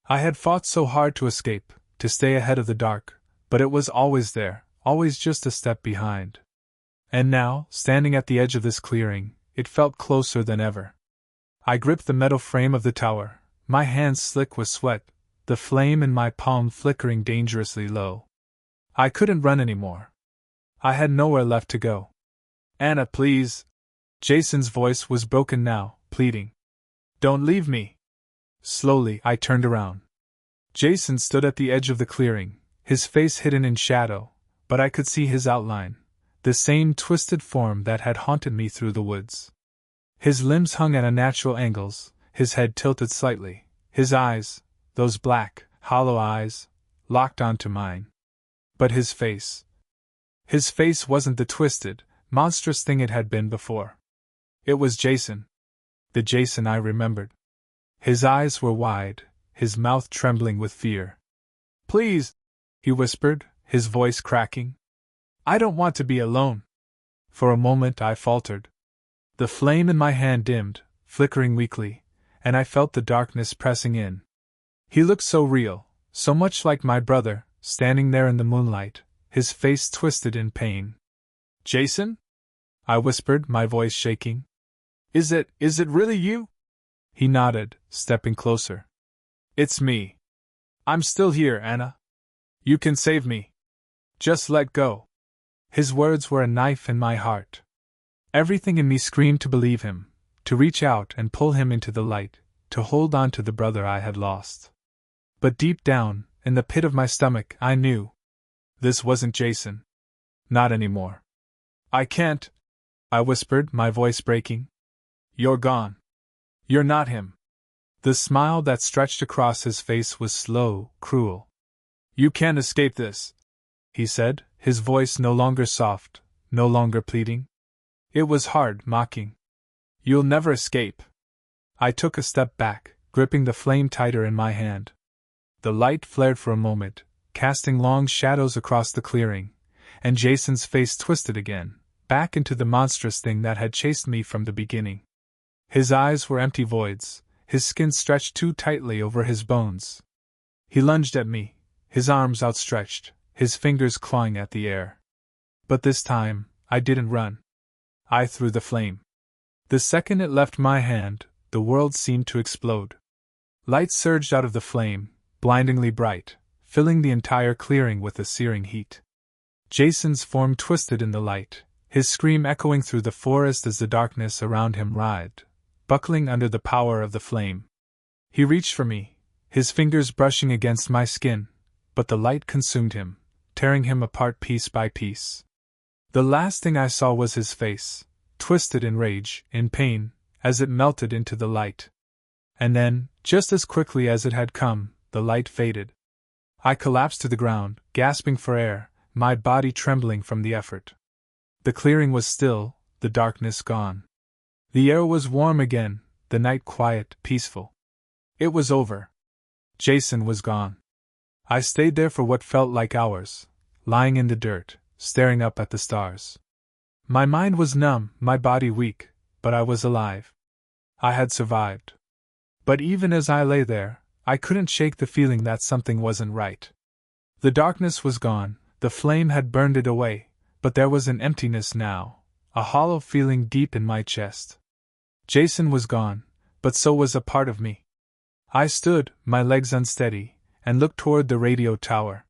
I had fought so hard to escape, to stay ahead of the dark, but it was always there, always just a step behind. And now, standing at the edge of this clearing, it felt closer than ever. I gripped the metal frame of the tower, my hands slick with sweat, the flame in my palm flickering dangerously low. I couldn't run anymore. I had nowhere left to go. Anna, please. Jason's voice was broken now, pleading. Don't leave me. Slowly, I turned around. Jason stood at the edge of the clearing, his face hidden in shadow, but I could see his outline, the same twisted form that had haunted me through the woods. His limbs hung at unnatural angles, his head tilted slightly, his eyes, those black, hollow eyes, locked onto mine. But his face wasn't the twisted, monstrous thing it had been before. It was Jason. The Jason I remembered. His eyes were wide, his mouth trembling with fear. Please, he whispered, his voice cracking. I don't want to be alone. For a moment I faltered. The flame in my hand dimmed, flickering weakly, and I felt the darkness pressing in. He looked so real, so much like my brother, standing there in the moonlight, his face twisted in pain. Jason? I whispered, my voice shaking. Is it really you? He nodded, stepping closer. It's me. I'm still here, Anna. You can save me. Just let go. His words were a knife in my heart. Everything in me screamed to believe him, to reach out and pull him into the light, to hold on to the brother I had lost. But deep down, in the pit of my stomach, I knew. This wasn't Jason. Not anymore. I can't, I whispered, my voice breaking. You're gone. You're not him. The smile that stretched across his face was slow, cruel. You can't escape this, he said, his voice no longer soft, no longer pleading. It was hard, mocking. You'll never escape. I took a step back, gripping the flame tighter in my hand. The light flared for a moment, casting long shadows across the clearing, and Jason's face twisted again, back into the monstrous thing that had chased me from the beginning. His eyes were empty voids, his skin stretched too tightly over his bones. He lunged at me, his arms outstretched, his fingers clawing at the air. But this time, I didn't run. I threw the flame. The second it left my hand, the world seemed to explode. Light surged out of the flame, blindingly bright, filling the entire clearing with a searing heat. Jason's form twisted in the light, his scream echoing through the forest as the darkness around him writhed, buckling under the power of the flame. He reached for me, his fingers brushing against my skin, but the light consumed him, tearing him apart piece by piece. The last thing I saw was his face, twisted in rage, in pain, as it melted into the light. And then, just as quickly as it had come, the light faded. I collapsed to the ground, gasping for air, my body trembling from the effort. The clearing was still, the darkness gone. The air was warm again, the night quiet, peaceful. It was over. Jason was gone. I stayed there for what felt like hours, lying in the dirt, staring up at the stars. My mind was numb, my body weak, but I was alive. I had survived. But even as I lay there, I couldn't shake the feeling that something wasn't right. The darkness was gone, The flame had burned it away, but there was an emptiness now, a hollow feeling deep in my chest. Jason was gone, but so was a part of me. I stood, my legs unsteady, and looked toward the radio tower.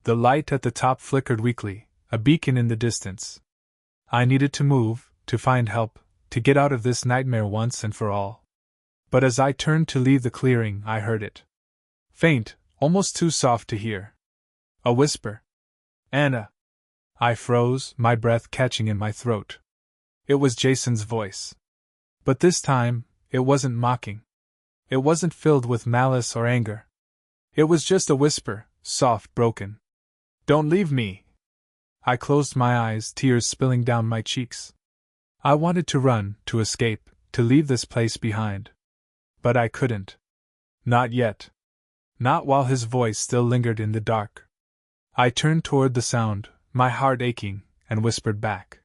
The light at the top flickered weakly, a beacon in the distance. I needed to move, to find help, to get out of this nightmare once and for all. But as I turned to leave the clearing, I heard it. Faint, almost too soft to hear. A whisper. Anna. I froze, my breath catching in my throat. It was Jason's voice. But this time, it wasn't mocking. It wasn't filled with malice or anger. It was just a whisper, soft, broken. Don't leave me. I closed my eyes, tears spilling down my cheeks. I wanted to run, to escape, to leave this place behind. But I couldn't. Not yet. Not while his voice still lingered in the dark. I turned toward the sound, my heart aching, and whispered back.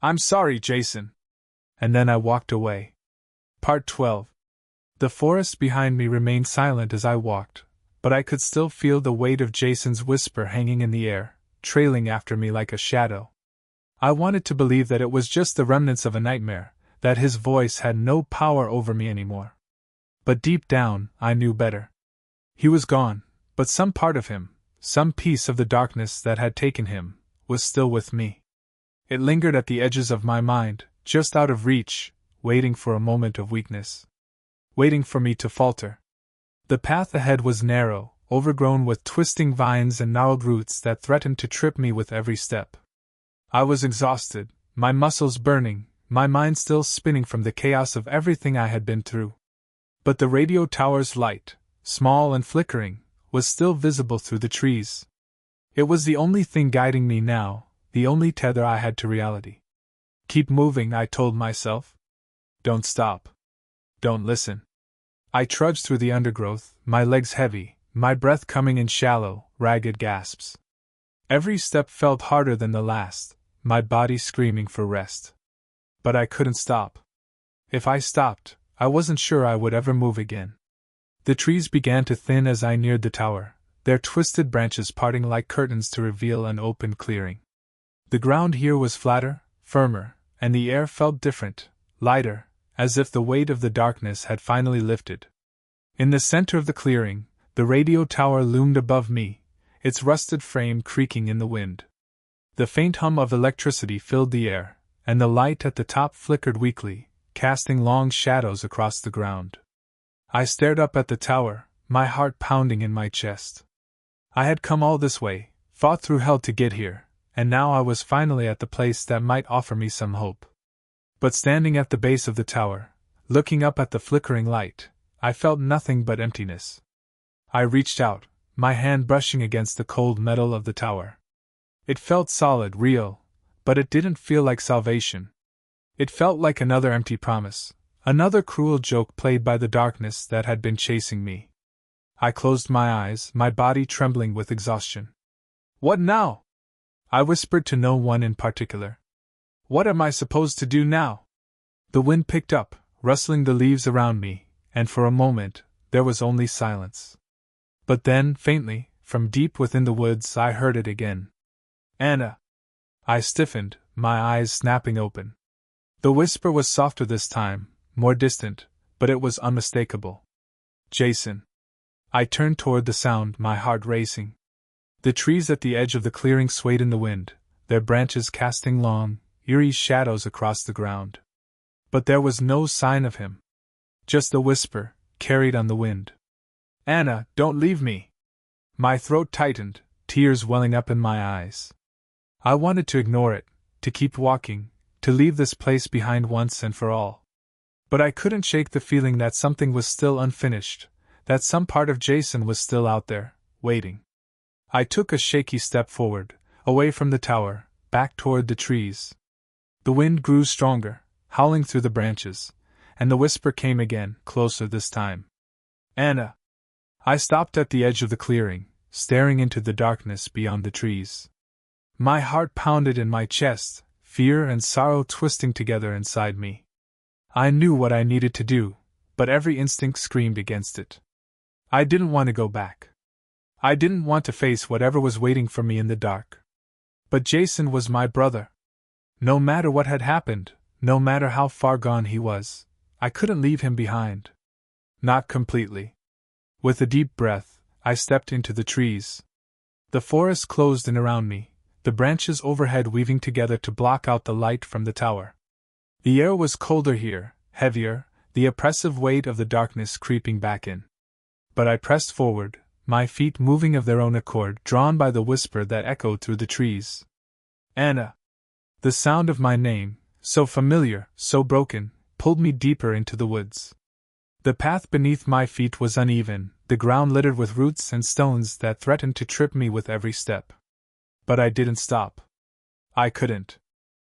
I'm sorry, Jason. And then I walked away. Part 12. The forest behind me remained silent as I walked, but I could still feel the weight of Jason's whisper hanging in the air, trailing after me like a shadow. I wanted to believe that it was just the remnants of a nightmare, that his voice had no power over me anymore. But deep down, I knew better. He was gone, but some part of him, some piece of the darkness that had taken him, was still with me. It lingered at the edges of my mind, just out of reach, waiting for a moment of weakness. Waiting for me to falter. The path ahead was narrow, overgrown with twisting vines and gnarled roots that threatened to trip me with every step. I was exhausted, my muscles burning, my mind still spinning from the chaos of everything I had been through. But the radio tower's light, small and flickering, was still visible through the trees. It was the only thing guiding me now, the only tether I had to reality. Keep moving, I told myself. Don't stop. Don't listen. I trudged through the undergrowth, my legs heavy, my breath coming in shallow, ragged gasps. Every step felt harder than the last, my body screaming for rest. But I couldn't stop. If I stopped, I wasn't sure I would ever move again. The trees began to thin as I neared the tower, their twisted branches parting like curtains to reveal an open clearing. The ground here was flatter, firmer, and the air felt different, lighter, as if the weight of the darkness had finally lifted. In the center of the clearing, the radio tower loomed above me, its rusted frame creaking in the wind. The faint hum of electricity filled the air, and the light at the top flickered weakly, casting long shadows across the ground. I stared up at the tower, my heart pounding in my chest. I had come all this way, fought through hell to get here, and now I was finally at the place that might offer me some hope. But standing at the base of the tower, looking up at the flickering light, I felt nothing but emptiness. I reached out, my hand brushing against the cold metal of the tower. It felt solid, real, but it didn't feel like salvation. It felt like another empty promise, another cruel joke played by the darkness that had been chasing me. I closed my eyes, my body trembling with exhaustion. What now? I whispered to no one in particular. What am I supposed to do now? The wind picked up, rustling the leaves around me, and for a moment, there was only silence. But then, faintly, from deep within the woods, I heard it again. Anna. I stiffened, my eyes snapping open. The whisper was softer this time, more distant, but it was unmistakable. Jason. I turned toward the sound, my heart racing. The trees at the edge of the clearing swayed in the wind, their branches casting long, eerie shadows across the ground. But there was no sign of him. Just a whisper, carried on the wind. Anna, don't leave me. My throat tightened, tears welling up in my eyes. I wanted to ignore it, to keep walking, to leave this place behind once and for all. But I couldn't shake the feeling that something was still unfinished, that some part of Jason was still out there, waiting. I took a shaky step forward, away from the tower, back toward the trees. The wind grew stronger, howling through the branches, and the whisper came again, closer this time. Anna. I stopped at the edge of the clearing, staring into the darkness beyond the trees. My heart pounded in my chest, fear and sorrow twisting together inside me. I knew what I needed to do, but every instinct screamed against it. I didn't want to go back. I didn't want to face whatever was waiting for me in the dark. But Jason was my brother. No matter what had happened, no matter how far gone he was, I couldn't leave him behind. Not completely. With a deep breath, I stepped into the trees. The forest closed in around me, the branches overhead weaving together to block out the light from the tower. The air was colder here, heavier, the oppressive weight of the darkness creeping back in. But I pressed forward, my feet moving of their own accord, drawn by the whisper that echoed through the trees. Anna! The sound of my name, so familiar, so broken, pulled me deeper into the woods. The path beneath my feet was uneven, the ground littered with roots and stones that threatened to trip me with every step. But I didn't stop. I couldn't.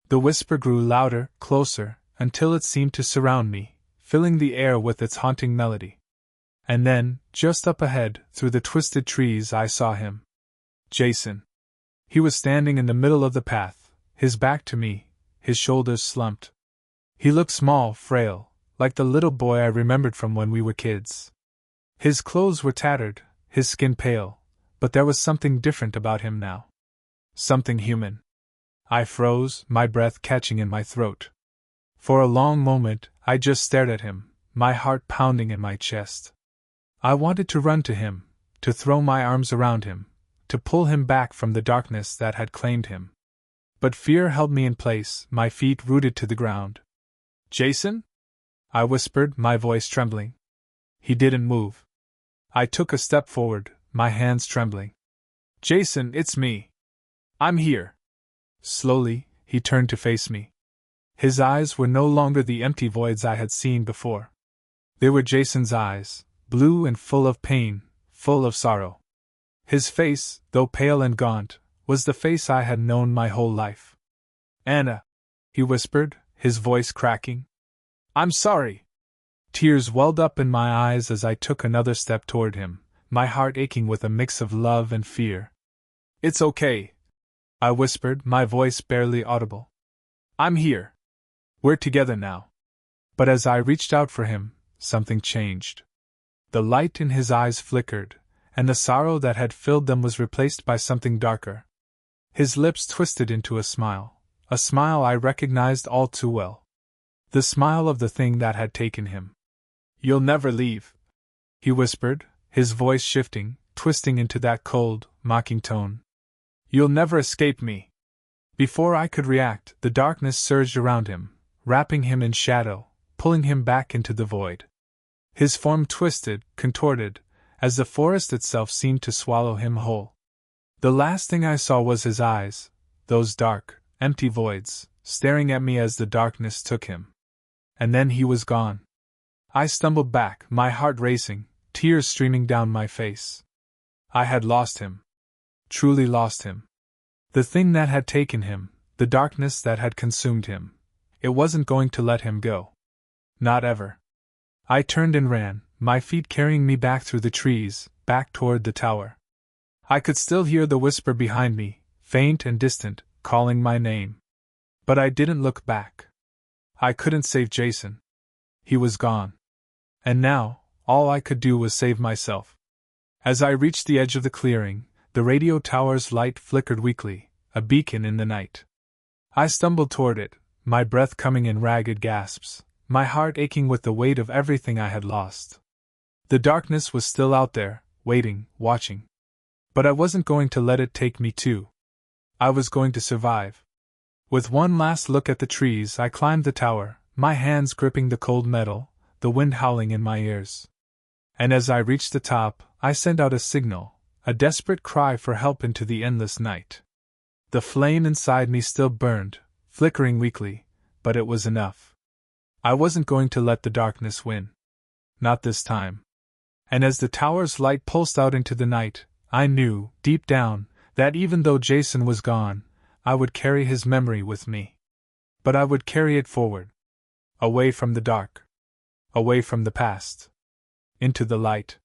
The whisper grew louder, closer, until it seemed to surround me, filling the air with its haunting melody. And then, just up ahead, through the twisted trees, I saw him. Jason. He was standing in the middle of the path, his back to me, his shoulders slumped. He looked small, frail, like the little boy I remembered from when we were kids. His clothes were tattered, his skin pale, but there was something different about him now. Something human. I froze, my breath catching in my throat. For a long moment, I just stared at him, my heart pounding in my chest. I wanted to run to him, to throw my arms around him, to pull him back from the darkness that had claimed him. But fear held me in place, my feet rooted to the ground. Jason? I whispered, my voice trembling. He didn't move. I took a step forward, my hands trembling. Jason, it's me. I'm here. Slowly, he turned to face me. His eyes were no longer the empty voids I had seen before. They were Jason's eyes, blue and full of pain, full of sorrow. His face, though pale and gaunt, was the face I had known my whole life. Anna, he whispered, his voice cracking. I'm sorry. Tears welled up in my eyes as I took another step toward him, my heart aching with a mix of love and fear. It's okay, I whispered, my voice barely audible. I'm here. We're together now. But as I reached out for him, something changed. The light in his eyes flickered, and the sorrow that had filled them was replaced by something darker. His lips twisted into a smile I recognized all too well. The smile of the thing that had taken him. You'll never leave, he whispered, his voice shifting, twisting into that cold, mocking tone. You'll never escape me. Before I could react, the darkness surged around him, wrapping him in shadow, pulling him back into the void. His form twisted, contorted, as the forest itself seemed to swallow him whole. The last thing I saw was his eyes, those dark, empty voids, staring at me as the darkness took him. And then he was gone. I stumbled back, my heart racing, tears streaming down my face. I had lost him. Truly lost him. The thing that had taken him, the darkness that had consumed him, it wasn't going to let him go. Not ever. I turned and ran, my feet carrying me back through the trees, back toward the tower. I could still hear the whisper behind me, faint and distant, calling my name. But I didn't look back. I couldn't save Jason. He was gone. And now, all I could do was save myself. As I reached the edge of the clearing, the radio tower's light flickered weakly, a beacon in the night. I stumbled toward it, my breath coming in ragged gasps, my heart aching with the weight of everything I had lost. The darkness was still out there, waiting, watching. But I wasn't going to let it take me too. I was going to survive. With one last look at the trees, I climbed the tower, my hands gripping the cold metal, the wind howling in my ears. And as I reached the top, I sent out a signal, a desperate cry for help into the endless night. The flame inside me still burned, flickering weakly, but it was enough. I wasn't going to let the darkness win. Not this time. And as the tower's light pulsed out into the night, I knew, deep down, that even though Jason was gone, I would carry his memory with me. But I would carry it forward. Away from the dark. Away from the past. Into the light.